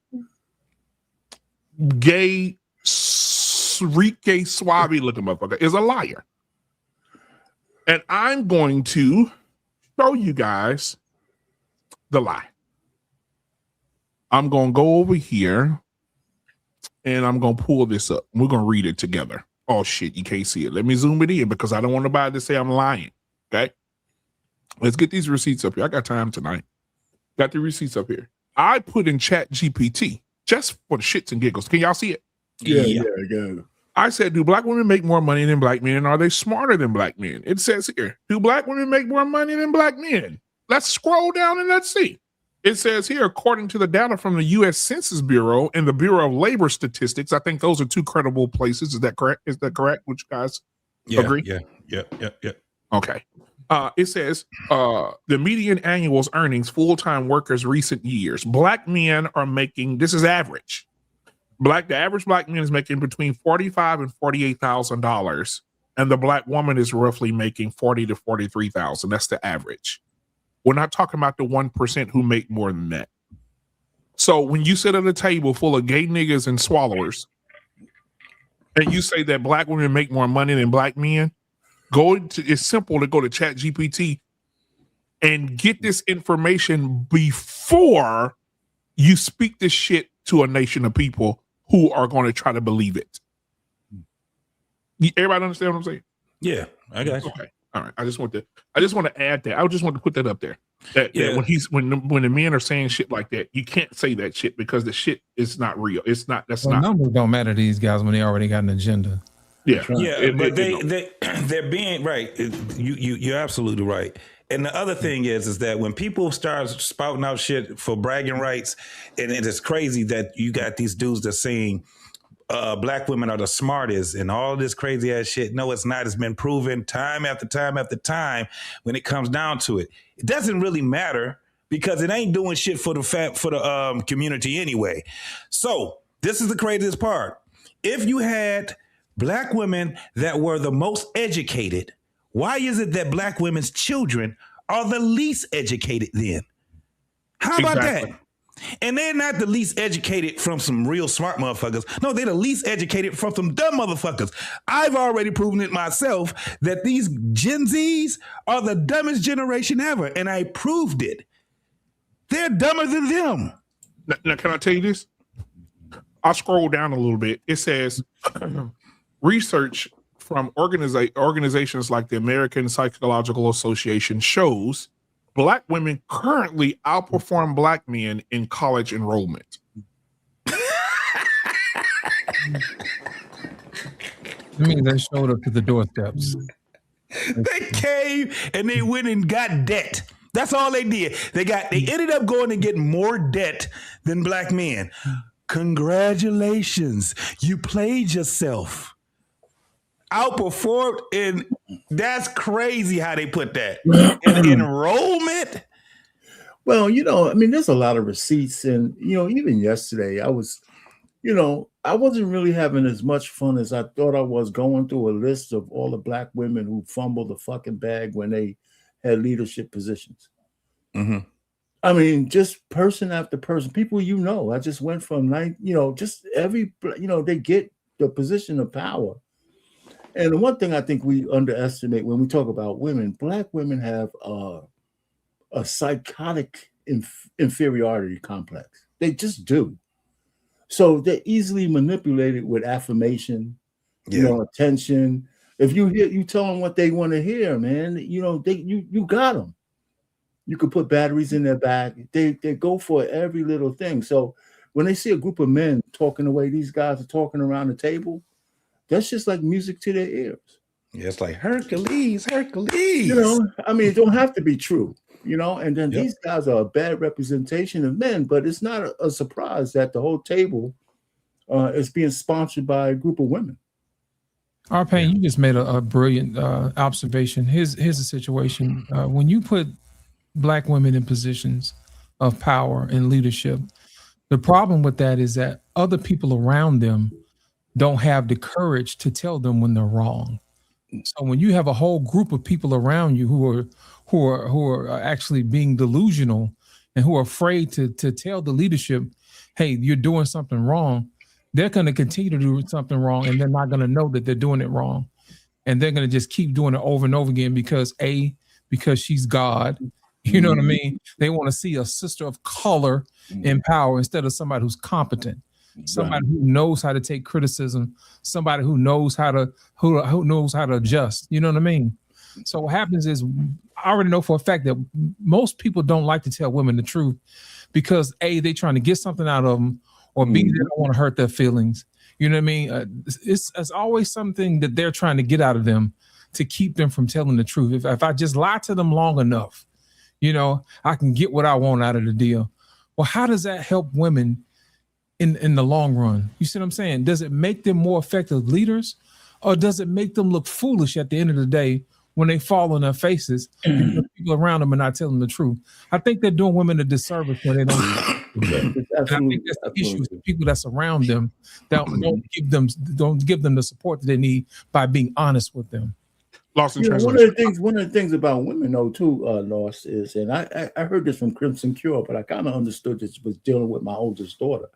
gay, Rike Swabby looking motherfucker is a liar. And I'm going to show you guys the lie. I'm going to go over here and I'm going to pull this up. We're going to read it together. Oh shit, you can't see it. Let me zoom it in, because I don't want nobody to say I'm lying. Okay. Let's get these receipts up here. I got time tonight. Got the receipts up here. I put in Chat GPT just for the shits and giggles. Can y'all see it? Yeah. I said, do Black women make more money than Black men? And are they smarter than Black men? It says here, do Black women make more money than Black men? Let's scroll down and let's see. It says here, according to the data from the U.S. Census Bureau and the Bureau of Labor Statistics, I think those are two credible places. Is that correct? Would you guys agree? Yeah. Okay. It says the median annual earnings full-time workers recent years. Black men are making, this is average. The average Black man is making between $45,000 and $48,000, and the Black woman is roughly making $40,000 to $43,000. That's the average. We're not talking about the 1% who make more than that. So when you sit at a table full of gay niggas and swallowers, and you say that Black women make more money than Black men, it's simple to go to Chat GPT and get this information before you speak this shit to a nation of people who are going to try to believe it. Everybody understand what I'm saying? Yeah, I got you. Okay. All right. I just want to add that. I just want to put that up there. That when the men are saying shit like that, you can't say that shit, because the shit is not real. It's not. Numbers don't matter to these guys when they already got an agenda. Yeah. But they're being right. You're absolutely right. And the other thing is that when people start spouting out shit for bragging rights, and it is crazy that you got these dudes that saying Black women are the smartest and all this crazy ass shit. No, it's not. It's been proven time after time after time. When it comes down to it, it doesn't really matter, because it ain't doing shit for the community anyway. So this is the craziest part. If you had Black women that were the most educated, why is it that black women's children are the least educated then? How about Exactly. that? And they're not the least educated from some real smart motherfuckers. No, they're the least educated from some dumb motherfuckers. I've already proven it myself that these Gen Zs are the dumbest generation ever, and I proved it. They're dumber than them. Now, can I tell you this? I'll scroll down a little bit. It says research from organizations like the American Psychological Association shows Black women currently outperform Black men in college enrollment. I mean, they showed up to the doorsteps. They came and they went and got debt. That's all they did. They ended up going and getting more debt than Black men. Congratulations. You played yourself. Outperformed, and that's crazy how they put that. Enrollment. Well, I mean, there's a lot of receipts, and even yesterday, I wasn't really having as much fun as I thought I was going through a list of all the Black women who fumbled the fucking bag when they had leadership positions. Mm-hmm. I mean, just person after person, people I just went from just every they get the position of power. And the one thing I think we underestimate when we talk about women, Black women have a psychotic inferiority complex. They just do. So they're easily manipulated with affirmation, attention. If you tell them what they want to hear, man, you got them. You could put batteries in their back. They go for every little thing. So when they see a group of men talking the way these guys are talking around the table, that's just like music to their ears. Yeah, it's like Hercules. I mean, it don't have to be true, and then these guys are a bad representation of men, but it's not a surprise that the whole table is being sponsored by a group of women. Arpain, you just made a brilliant observation. Here's a situation. When you put Black women in positions of power and leadership, the problem with that is that other people around them don't have the courage to tell them when they're wrong. So when you have a whole group of people around you who are actually being delusional and who are afraid to tell the leadership, hey, you're doing something wrong, they're going to continue to do something wrong, and they're not going to know that they're doing it wrong. And they're going to just keep doing it over and over again because she's God. You know what I mean? They want to see a sister of color in power instead of somebody who's competent. Somebody who knows how to take criticism, somebody who knows how to adjust. You know what I mean? So what happens is, I already know for a fact that most people don't like to tell women the truth because A, they trying to get something out of them, or B, they don't want to hurt their feelings. You know what I mean? It's always something that they're trying to get out of them to keep them from telling the truth. If I just lie to them long enough, I can get what I want out of the deal. Well, how does that help women in the long run? You see what I'm saying? Does it make them more effective leaders, or does it make them look foolish at the end of the day when they fall on their faces because people around them are not telling the truth? I think they're doing women a disservice when they don't. And I think that's the issue. The people that surround them don't give them the support that they need by being honest with them. Lost in translation. One of the things about women, though, too, Lost, is, and I heard this from Crimson Cure, but I kind of understood this was dealing with my oldest daughter.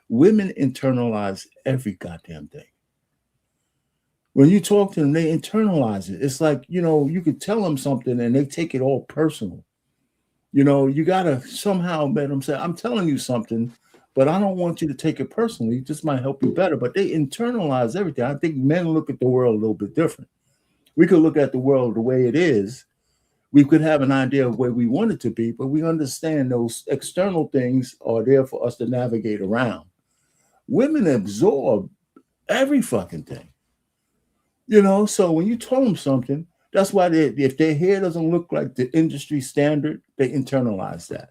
Women internalize every goddamn thing. When you talk to them, they internalize it. It's like, you could tell them something and they take it all personal. You got to somehow let them say, I'm telling you something, but I don't want you to take it personally. This might help you better. But they internalize everything. I think men look at the world a little bit different. We could look at the world the way it is. We could have an idea of where we want it to be, but we understand those external things are there for us to navigate around. Women absorb every fucking thing. So when you tell them something, that's why if their hair doesn't look like the industry standard, they internalize that.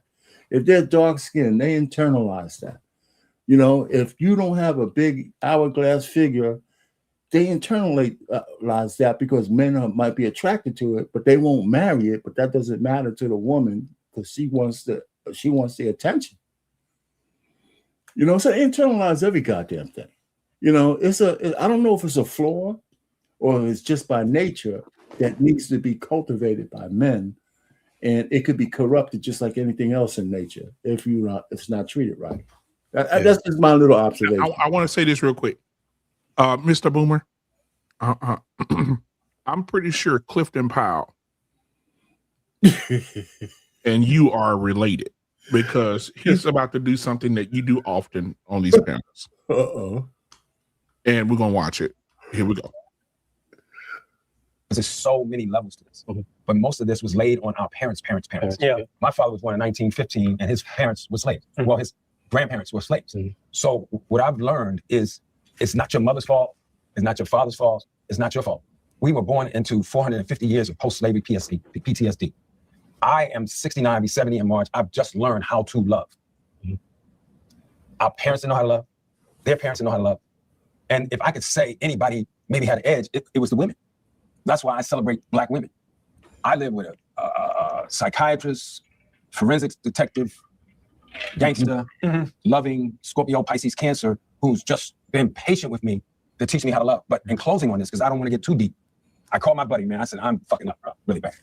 If they're dark skinned, they internalize that. If you don't have a big hourglass figure, they internalize that because men might be attracted to it, but they won't marry it. But that doesn't matter to the woman because she wants the attention. So they internalize every goddamn thing. I don't know if it's a flaw or if it's just by nature, that needs to be cultivated by men, and it could be corrupted just like anything else in nature if it's not treated right. That's just my little observation. I want to say this real quick, Mr. Boomer. I'm pretty sure Clifton Powell and you are related because he's about to do something that you do often on these panels. And we're gonna watch it. Here we go. There's so many levels to this, but most of this was laid on our parents. Yeah. My father was born in 1915, and his parents were slaves. Well, his grandparents were slaves. So what I've learned is it's not your mother's fault, it's not your father's fault, it's not your fault. We were born into 450 years of post-slavery PTSD. I am 69, I'll be 70 in March. I've just learned how to love. Our parents didn't know how to love. Their parents didn't know how to love. And if I could say anybody maybe had an edge, it was the women. That's why I celebrate Black women. I live with a psychiatrist, forensics detective, gangster, loving Scorpio, Pisces, Cancer, who's just been patient with me to teach me how to love. But in closing on this, because I don't want to get too deep, I called my buddy, man. I said, I'm fucking up, bro, really bad.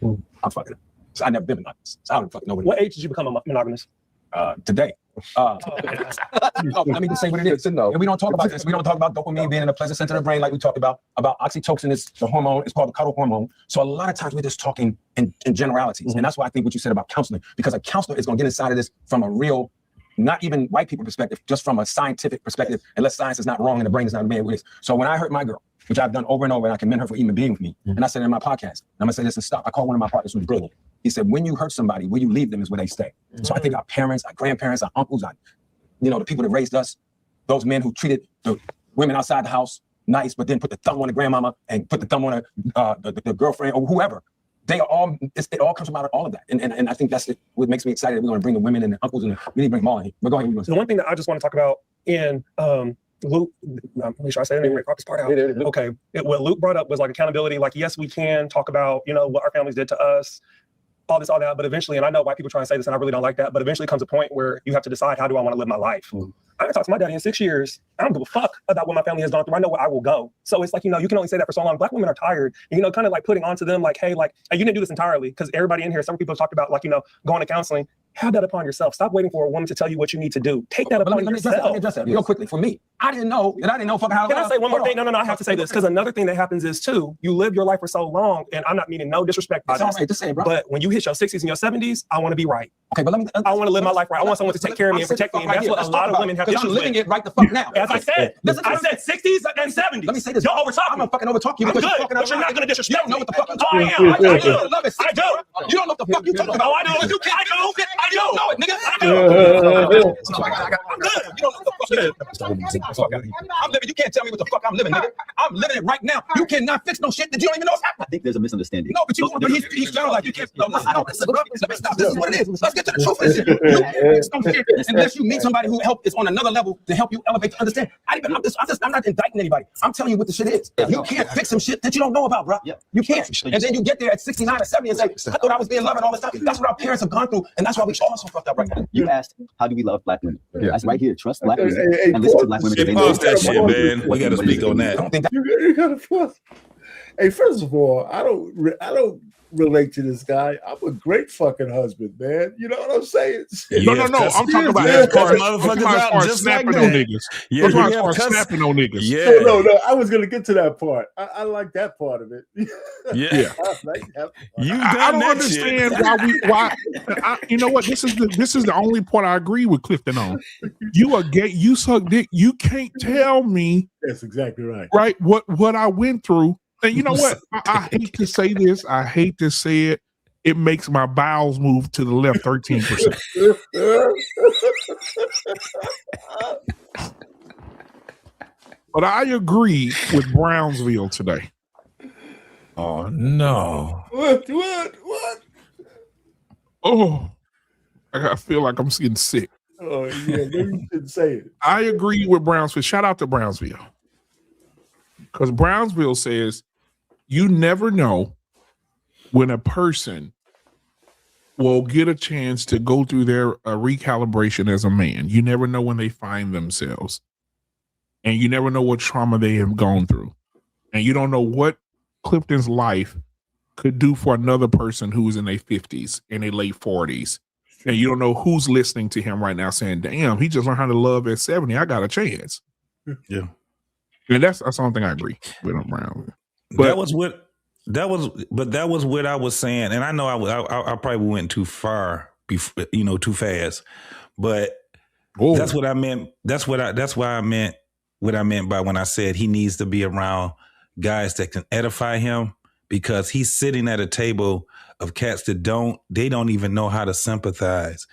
I'm fucking up. So I never been monogamous. So I don't fucking know what age did you become a monogamous? Today. Let me just say what it is. And we don't talk about this. We don't talk about dopamine being in the pleasure center of the brain like we talked about oxytocin is the hormone. It's called the cuddle hormone. So a lot of times we're just talking in generalities. And that's why I think what you said about counseling, because a counselor is going to get inside of this from a real, not even white people perspective, just from a scientific perspective, unless science is not wrong and the brain is not made with this. So when I hurt my girl, which I've done over and over, and I commend her for even being with me, and I said it in my podcast, and I'm gonna say this and stop. I called one of my partners who's brilliant. He said, when you hurt somebody, where you leave them is where they stay. So I think our parents, our grandparents, our uncles, the people that raised us, those men who treated the women outside the house nice, but then put the thumb on the grandmama and put the thumb on the girlfriend or whoever. They are all, it all comes from out of all of that. And I think that's what makes me excited that we're going to bring the women and the uncles and we need to bring them all in here. But go ahead. The one thing that I just want to talk about in Luke, make sure I say the name right, this part out. Okay. What Luke brought up was like accountability. Like, yes, we can talk about, what our families did to us, all this, all that. But eventually, and I know white people try and say this and I really don't like that, but eventually comes a point where you have to decide, how do I want to live my life? I haven't talked to my daddy in 6 years. I don't give a fuck about what my family has gone through. I know where I will go. So it's like, you can only say that for so long. Black women are tired. And, kind of like putting onto them like, hey, you didn't do this entirely. Because everybody in here, some people talked about going to counseling. Have that upon yourself. Stop waiting for a woman to tell you what you need to do. Take that upon yourself. Let me address that real quickly. For me, I didn't know fucking how to love. Can I say one more thing? No, I have to say this. Because another thing that happens is, too, you live your life for so long, and I'm not meaning no disrespect. It's all right, just say it, bro. But when you hit your 60s and your 70s, I want to be right. Okay, but I want to live my life right. I want someone to take care of me and protect me. And that's what a lot of women have issues with. I'm living it right the fuck now. As I said 60s and 70s. Let me say this. Y'all over talking. I'm gonna fucking over talk you because you're fucking up. You're not gonna disrespect. You don't know what the fuck I'm talking about. I do. I do. You don't know what the fuck you talking about. Oh, I do. I don't know it, nigga. I do. I'm good. You don't know what the fuck I'm living. You can't tell me what the fuck I'm living, nigga. I'm living it right now. You cannot fix no shit that you don't even know what's happening. I think there's a misunderstanding. No, but he's sounding like you can't. No, listen, bro. Let me stop. This is what it is. Let's get to the truth of this shit. You can't fix no shit unless you meet somebody who is on another level to help you elevate to understand. I'm not indicting anybody. I'm telling you what the shit is. You can't fix some shit that you don't know about, bro. You can't. And then you get there at 69 or 70 and say, I thought I was being loved all this time. That's what our parents have gone through, and that's why we all so fucked up right now. You asked, how do we love Black women? That's right here. Trust Black women and listen to Black women. Pause that shit, man. We got to speak on that. You gotta pause. Hey, first of all, I don't relate to this guy. I'm a great fucking husband, man. You know what I'm saying? No. I'm talking about as far as snapping on niggas. Yeah, as far as snapping on niggas. Yeah. No. I was gonna get to that part. I like that part of it. Yeah. I like that part. I don't understand why. You know what? This is the only point I agree with Clifton on. You are gay. You suck dick. You can't tell me. That's exactly right. Right. What I went through. And you know what? I hate to say this. I hate to say it. It makes my bowels move to the left 13%. But I agree with Brownsville today. Oh, no. What? Oh, I feel like I'm getting sick. Oh, yeah. Maybe you shouldn't say it. I agree with Brownsville. Shout out to Brownsville. Because Brownsville says, you never know when a person will get a chance to go through their recalibration as a man. You never know when they find themselves. And you never know what trauma they have gone through. And you don't know what Clifton's life could do for another person who's in their 50s and their late 40s. And you don't know who's listening to him right now saying, damn, he just learned how to love at 70. I got a chance. Yeah. And that's the only thing I agree with him around. But that was what I was saying. And I know I probably went too far, too fast, but that's what I meant. That's why I meant what I meant by when I said he needs to be around guys that can edify him, because he's sitting at a table of cats that don't even know how to sympathize.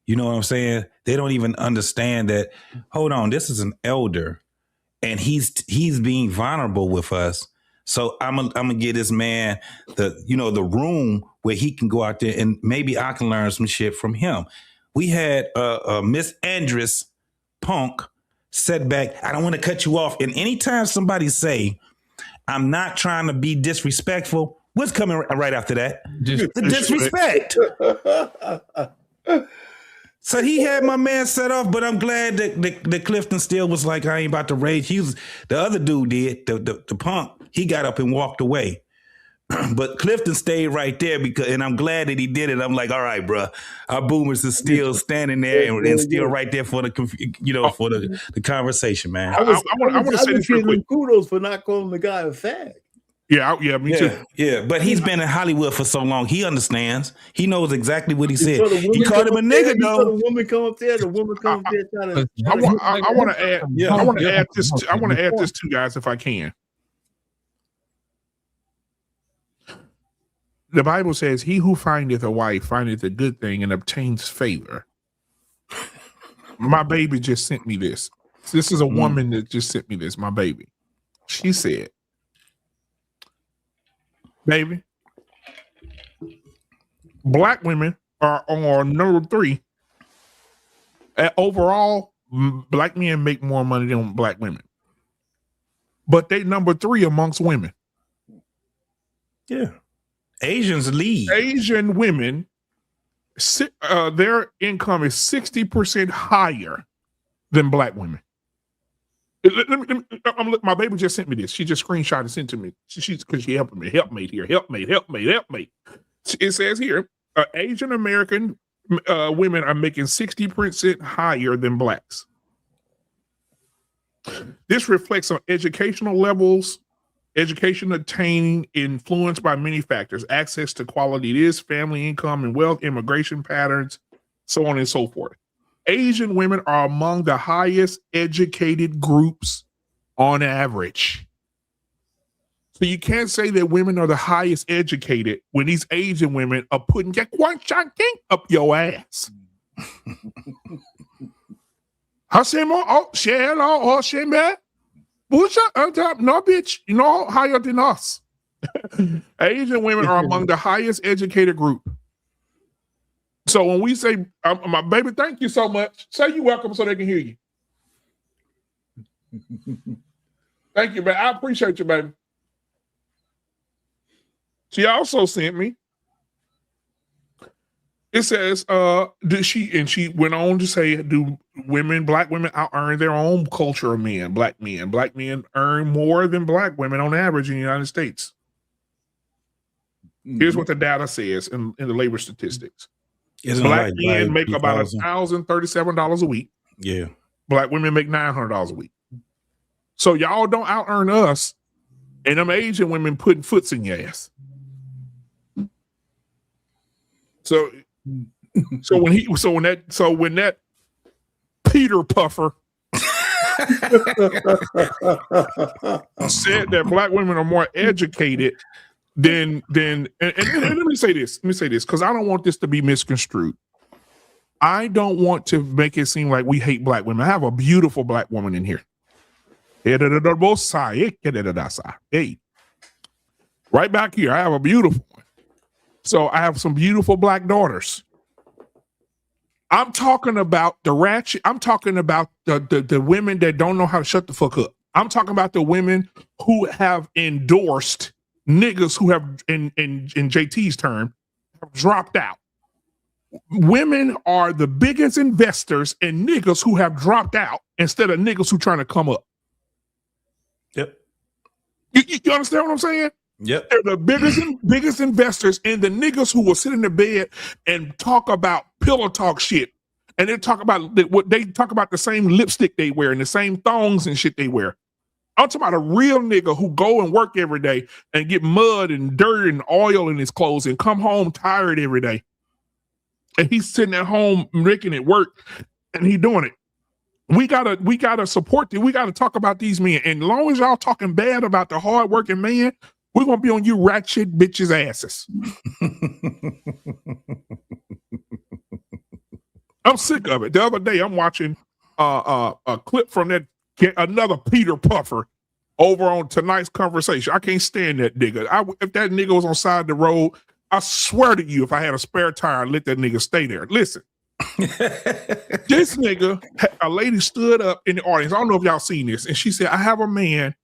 You know what I'm saying? They don't even understand that, hold on, this is an elder and he's being vulnerable with us. So I'm gonna get this man the room where he can go out there and maybe I can learn some shit from him. We had Miss Andress Punk setback. I don't want to cut you off. And anytime somebody say, I'm not trying to be disrespectful, what's coming right after that? The disrespect. So he had my man set off, but I'm glad that Clifton still was like, I ain't about to rage. The other dude did, the punk, he got up and walked away. But Clifton stayed right there and I'm glad that he did it. I'm like, all right, bro, our boomers is still standing there and still right there for the conversation, man. I want to say this real quick. Kudos for not calling the guy a fag. Yeah, me too. Yeah, but he's been in Hollywood for so long. He understands. He knows exactly what he said. He called him a nigga, though. The woman come up there. I want to add. Yeah, I want to add this. I want to add this to you guys, if I can. The Bible says, "He who findeth a wife findeth a good thing and obtains favor." My baby just sent me this. This is a woman that just sent me this. My baby. She said, baby, black women are on number 3. Overall, black men make more money than black women, but they number 3 amongst women. Yeah, Asians lead. Asian women, their income is 60% higher than black women. My baby just sent me this. She just screenshot and sent to me. She's because she helping me. Helpmate here. Helpmate. It says here, Asian American women are making 60% higher than blacks. This reflects on educational levels, education attained, influenced by many factors: access to quality, family income and wealth, immigration patterns, so on and so forth. Asian women are among the highest educated groups on average. So you can't say that women are the highest educated when these Asian women are putting up your ass. No, bitch, you know higher than us. Asian women are among the highest educated group. So when we say, my baby, thank you so much, say you're welcome so they can hear you. Thank you, man. I appreciate you, baby. She also sent me, it says, she went on to say, do black women out earn their own culture of men, black men? Black men earn more than black women on average in the United States. Here's what the data says in the labor statistics. Black men make about $1,037 a week. Yeah. Black women make $900 a week. So y'all don't out earn us, and them Asian women putting foots in your ass. So when that Peter Puffer said that black women are more educated, then and let me say this because I don't want this to be misconstrued. I don't want to make it seem like we hate black women. I have a beautiful black woman in here. Hey, right back here, I have a beautiful one. So I have some beautiful black daughters. I'm talking about the ratchet. I'm talking about the women that don't know how to shut the fuck up. I'm talking about the women who have endorsed niggas who have, in JT's term, have dropped out. Women are the biggest investors in niggas who have dropped out instead of niggas who trying to come up. Yep. You understand what I'm saying? Yep. They're the biggest investors, and the niggas who will sit in the bed and talk about pillow talk shit. And they talk about what they talk about, the same lipstick they wear and the same thongs and shit they wear. I'm talking about a real nigga who go and work every day and get mud and dirt and oil in his clothes and come home tired every day. And he's sitting at home making it work, and he doing it. We gotta support them. We gotta talk about these men. And as long as y'all talking bad about the hardworking man, we're gonna be on you ratchet bitches' asses. I'm sick of it. The other day, I'm watching a clip from another Peter Puffer over on Tonight's Conversation. I can't stand that nigga. If that nigga was on side of the road, I swear to you, if I had a spare tire, I'd let that nigga stay there. Listen, this nigga, a lady stood up in the audience. I don't know if y'all seen this, and she said, "I have a man,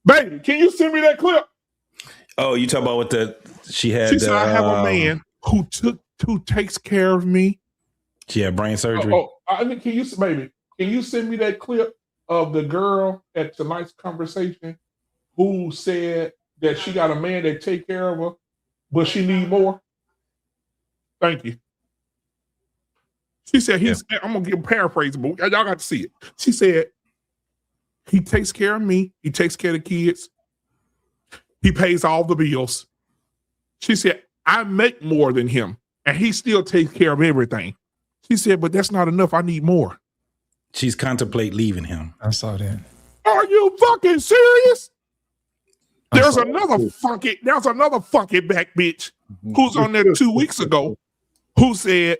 baby. Can you send me that clip?" Oh, you talk about what she had? She said, "I have a man who takes care of me." She had brain surgery. Can you send me that clip of the girl at Tonight's Conversation who said that she got a man that take care of her, but she need more? Thank you. She said I'm gonna give paraphrase, but y'all got to see it. She said, he takes care of me, he takes care of the kids, he pays all the bills. She said, I make more than him, and he still takes care of everything. She said, but that's not enough. I need more. She's contemplate leaving him. I saw that. Are you fucking serious? There's another funky back bitch who's on there 2 weeks ago who said,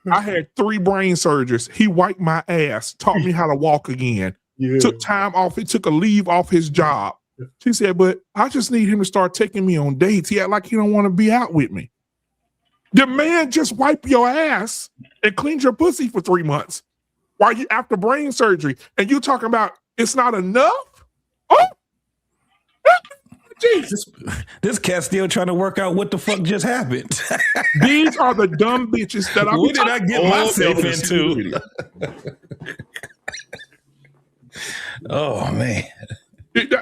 I had 3 brain surgeries. He wiped my ass, taught me how to walk again, took time off. He took a leave off his job. She said, but I just need him to start taking me on dates. He act like he don't want to be out with me. The man just wiped your ass and cleaned your pussy for 3 months while you after brain surgery, and you talking about it's not enough? Oh, Jesus! This cat's still trying to work out what the fuck just happened. These are the dumb bitches that what did I get myself into? Oh man.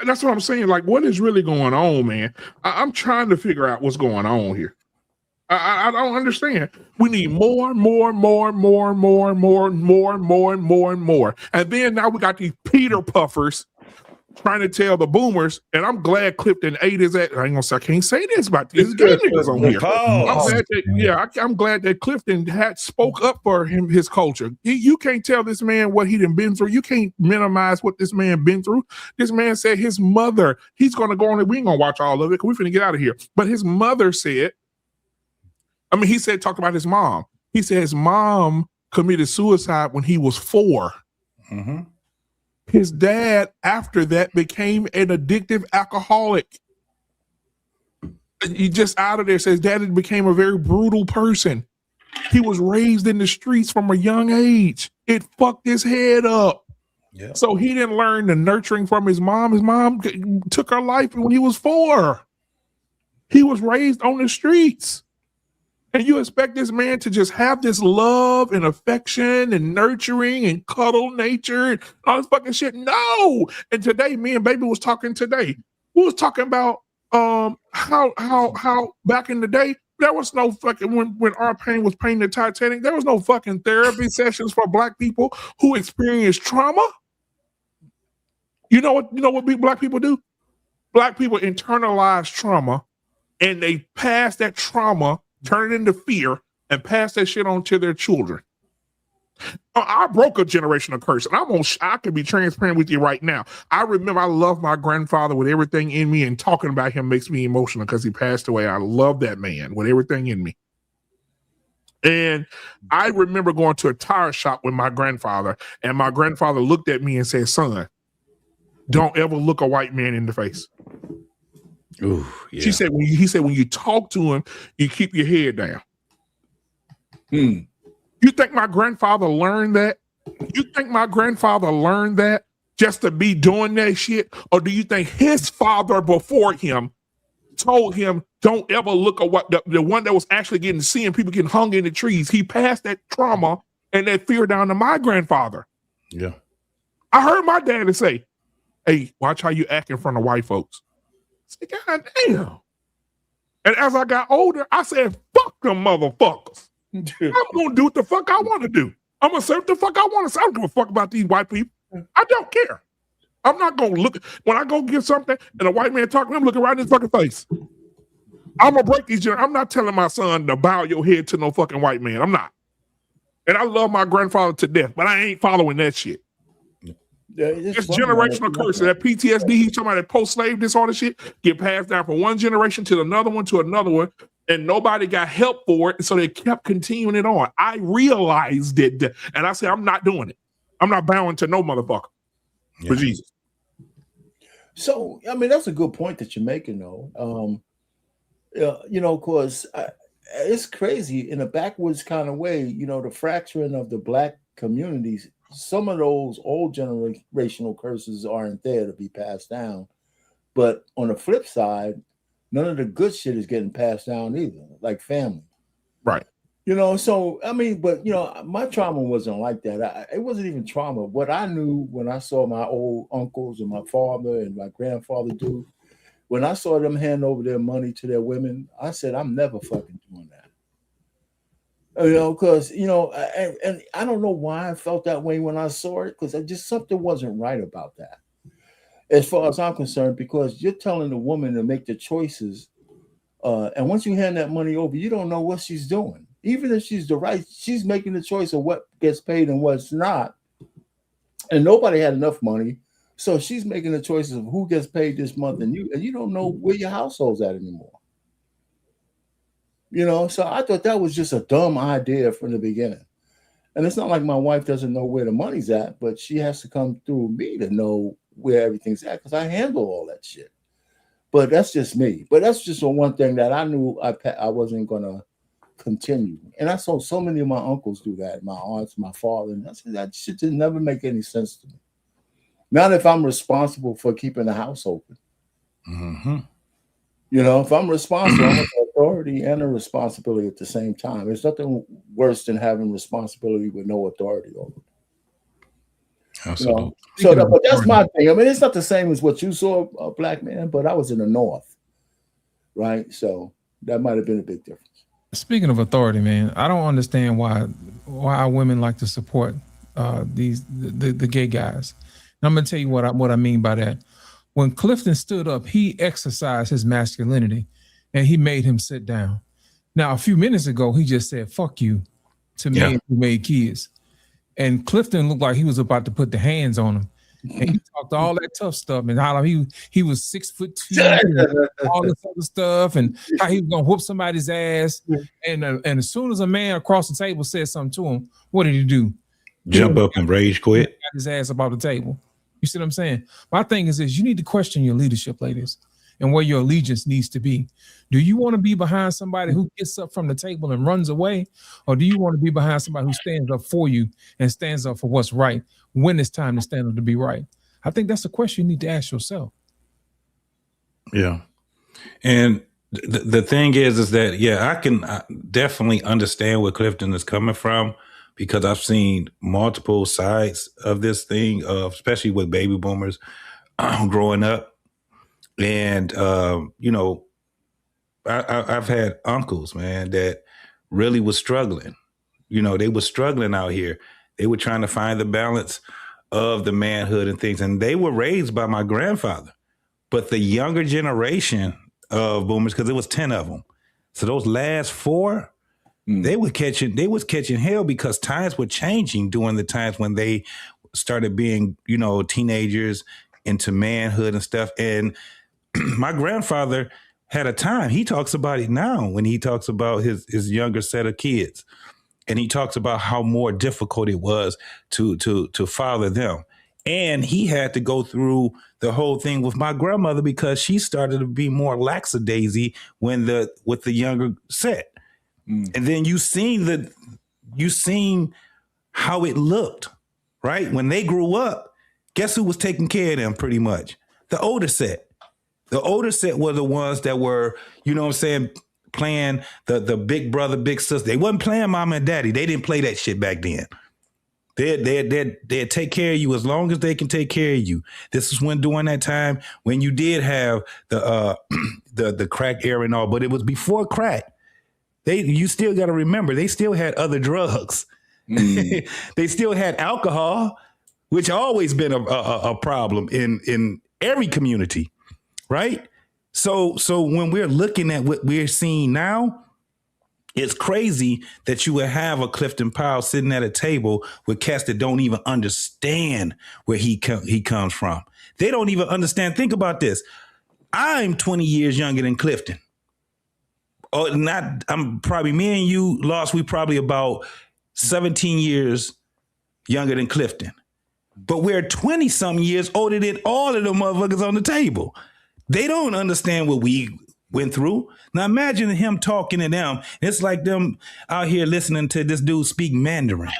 That's what I'm saying. Like, what is really going on, man? I'm trying to figure out what's going on here. I don't understand. We need more. And then now we got these Peter Puffers trying to tell the boomers, and I'm glad Clifton ate his ass. I can't say this about these gay niggas on here. I'm glad that Clifton had spoke up for his culture. You can't tell this man what he done been through. You can't minimize what this man been through. This man said his mother, he's going to go on it. We ain't going to watch all of it because we're finna get out of here. But his mother said, talked about his mom. He said his mom committed suicide when he was 4. Mm-hmm. His dad, after that, became an addictive alcoholic. He just out of there says dad became a very brutal person. He was raised in the streets from a young age. It fucked his head up. Yeah. So he didn't learn the nurturing from his mom. His mom took her life when he was 4. He was raised on the streets. And you expect this man to just have this love and affection and nurturing and cuddle nature and all this fucking shit? No. And today, me and Baby was talking today. We was talking about how back in the day, there was no fucking, when our pain was painting the Titanic, there was no fucking therapy sessions for Black people who experienced trauma. You know what Black people do? Black people internalize trauma, and they pass that trauma, turn it into fear, and pass that shit on to their children. I broke a generational curse, and I can be transparent with you right now. I remember I love my grandfather with everything in me, and talking about him makes me emotional because he passed away. I love that man with everything in me. And I remember going to a tire shop with my grandfather, and my grandfather looked at me and said, son, don't ever look a white man in the face. Ooh, yeah. He said when you talk to him, you keep your head down. You think my grandfather learned that? You think my grandfather learned that just to be doing that shit? Or do you think his father before him told him, don't ever look at what the one that was actually seeing people getting hung in the trees? He passed that trauma and that fear down to my grandfather. Yeah. I heard my daddy say, hey, watch how you act in front of white folks. I said, God damn. And as I got older, I said, fuck them motherfuckers. I'm going to do what the fuck I want to do. I'm going to say what the fuck I want to say. I don't give a fuck about these white people. I don't care. I'm not going to look. When I go get something and a white man talking to me, I'm looking right in his fucking face. I'm going to break these. I'm not telling my son to bow your head to no fucking white man. I'm not. And I love my grandfather to death, but I ain't following that shit. Yeah, it's generational curse. That PTSD, he's talking about that post-slave disorder shit, get passed down from one generation to another one, and nobody got help for it, so they kept continuing it on. I realized it, and I said, I'm not doing it. I'm not bowing to no motherfucker for Jesus. So, I mean, that's a good point that you're making, though. You know, because it's crazy in a backwoods kind of way, you know, the fracturing of the Black communities. Some of those old generational curses aren't there to be passed down. But on the flip side, none of the good shit is getting passed down either, like family. Right. You know, so, I mean, but, you know, my trauma wasn't like that. It wasn't even trauma. What I knew when I saw my old uncles and my father and my grandfather do, when I saw them hand over their money to their women, I said, I'm never fucking doing that. You know, because, you know, and I don't know why I felt that way when I saw it, because just something wasn't right about that, as far as I'm concerned, because you're telling the woman to make the choices. And once you hand that money over, you don't know what she's doing. Even if she's making the choice of what gets paid and what's not. And nobody had enough money. So she's making the choices of who gets paid this month, and you don't know where your household's at anymore. You know, so I thought that was just a dumb idea from the beginning. And it's not like my wife doesn't know where the money's at, but she has to come through me to know where everything's at, because I handle all that shit. But that's just me. But that's just the one thing that I knew I wasn't going to continue. And I saw so many of my uncles do that, my aunts, my father, and I said, that shit didn't never make any sense to me. Not if I'm responsible for keeping the house open. Mm-hmm. You know, if I'm responsible, I'm an authority and a responsibility at the same time. There's nothing worse than having responsibility with no authority over it. You know? But that's my thing. I mean, it's not the same as what you saw, a Black man, but I was in the North, right? So that might have been a big difference. Speaking of authority, man, I don't understand why women like to support the gay guys. And I'm gonna tell you what I mean by that. When Clifton stood up, he exercised his masculinity and he made him sit down. Now, a few minutes ago, he just said, fuck you to men who made kids. And Clifton looked like he was about to put the hands on him. And he talked all that tough stuff and how he was 6'2", and all this other stuff, and how he was gonna whoop somebody's ass. And as soon as a man across the table said something to him, what did he do? Jump up and rage quit. Got his ass about the table. You see what I'm saying? My thing is this: you need to question your leadership, ladies, and where your allegiance needs to be. Do you want to be behind somebody who gets up from the table and runs away? Or do you want to be behind somebody who stands up for you and stands up for what's right when it's time to stand up to be right? I think that's a question you need to ask yourself. Yeah. And the thing is that, I can definitely understand where Clifton is coming from, because I've seen multiple sides of this thing, especially with baby boomers growing up. And, you know, I've had uncles, man, that really was struggling. You know, they were struggling out here. They were trying to find the balance of the manhood and things. And they were raised by my grandfather. But the younger generation of boomers, because there was 10 of them. So those last 4, they was catching hell, because times were changing during the times when they started being, you know, teenagers into manhood and stuff. And my grandfather had a time. He talks about it now when he talks about his younger set of kids. And he talks about how more difficult it was to father them. And he had to go through the whole thing with my grandmother, because she started to be more lackadaisy with the younger set. And then you seen how it looked, right? When they grew up, guess who was taking care of them pretty much? The older set. The older set were the ones that were, you know what I'm saying, playing the big brother, big sister. They wasn't playing mama and daddy. They didn't play that shit back then. They'll take care of you as long as they can take care of you. This is when during that time when you did have the crack era and all, but it was before crack. You still got to remember they still had other drugs. They still had alcohol, which always been a problem in every community, right? So when we're looking at what we're seeing now, it's crazy that you would have a Clifton Powell sitting at a table with cats that don't even understand where he comes from. They don't even understand. Think about this. I'm 20 years younger than Clifton. Oh, not. I'm probably me and you, Lost. We probably about 17 years younger than Clifton, but we're 20 something years older than all of the motherfuckers on the table. They don't understand what we went through. Now imagine him talking to them. It's like them out here listening to this dude speak Mandarin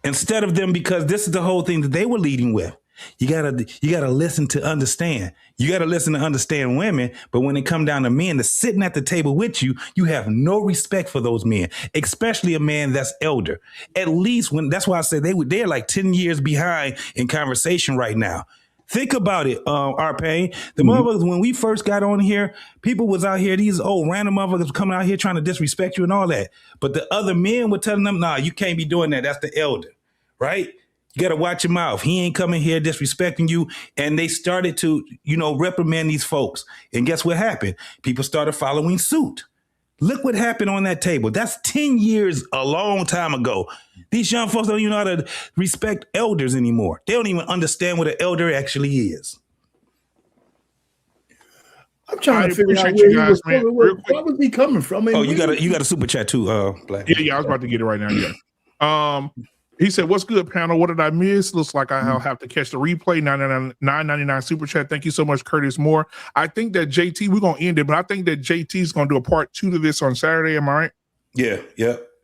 instead of them, because this is the whole thing that they were leading with. You gotta listen to understand. You gotta listen to understand women, but when it come down to men that's sitting at the table with you, you have no respect for those men, especially a man that's elder. At least that's why I said they're like 10 years behind in conversation right now. Think about it, Arpay. The motherfuckers, when we first got on here, people was out here, these old random motherfuckers coming out here trying to disrespect you and all that. But the other men were telling them, nah, you can't be doing that. That's the elder, right? You got to watch your mouth. He ain't coming here disrespecting you. And they started to, reprimand these folks. And guess what happened? People started following suit. Look what happened on that table. That's 10 years, a long time ago. These young folks don't even know how to respect elders anymore. They don't even understand what an elder actually is. I'm trying to figure out where he was coming. Where was he coming from? Oh, you got a super chat too, Black. Yeah, I was about to get it right now. Yeah. He said, "What's good, panel? What did I miss? Looks like I'll have to catch the replay." $9.99 super chat. Thank you so much, Curtis Moore. I think that JT, we're gonna end it, but I think that JT is gonna do a part 2 to this on Saturday. Am I right? Yeah.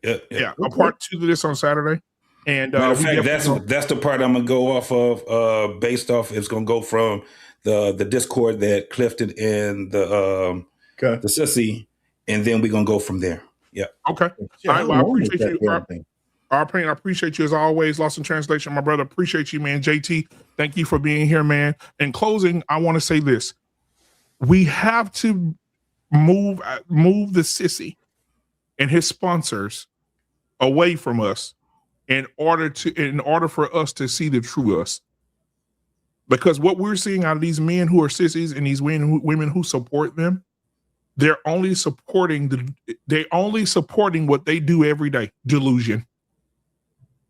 A part 2 to this on Saturday. And matter of fact, that's the part I'm gonna go off of. Based off, it's gonna go from the Discord that Clifton and the Sissy, and then we're gonna go from there. Yeah. Okay. Yeah, I appreciate you. I appreciate you as always. Lost in translation, my brother. Appreciate you, man. JT, thank you for being here, man. In closing, I want to say this: we have to move the sissy and his sponsors away from us in order for us to see the true us. Because what we're seeing out of these men who are sissies and these women who support them, they're only supporting what they do every day. Delusion.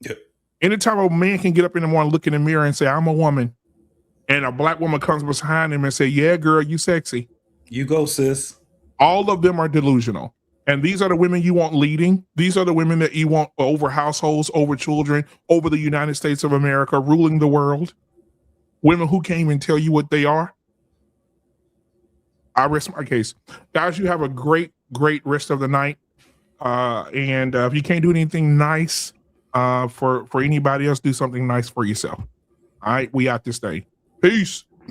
Yep. Anytime a man can get up in the morning, look in the mirror and say, "I'm a woman," and a black woman comes behind him and say, "Yeah, girl, you sexy. You go, sis." All of them are delusional. And these are the women you want leading. These are the women that you want over households, over children, over the United States of America, ruling the world. Women who can't even tell you what they are. I rest my case. Guys, you have a great, great rest of the night. And if you can't do anything nice for anybody else, do something nice for yourself. All right, we out this day. Peace.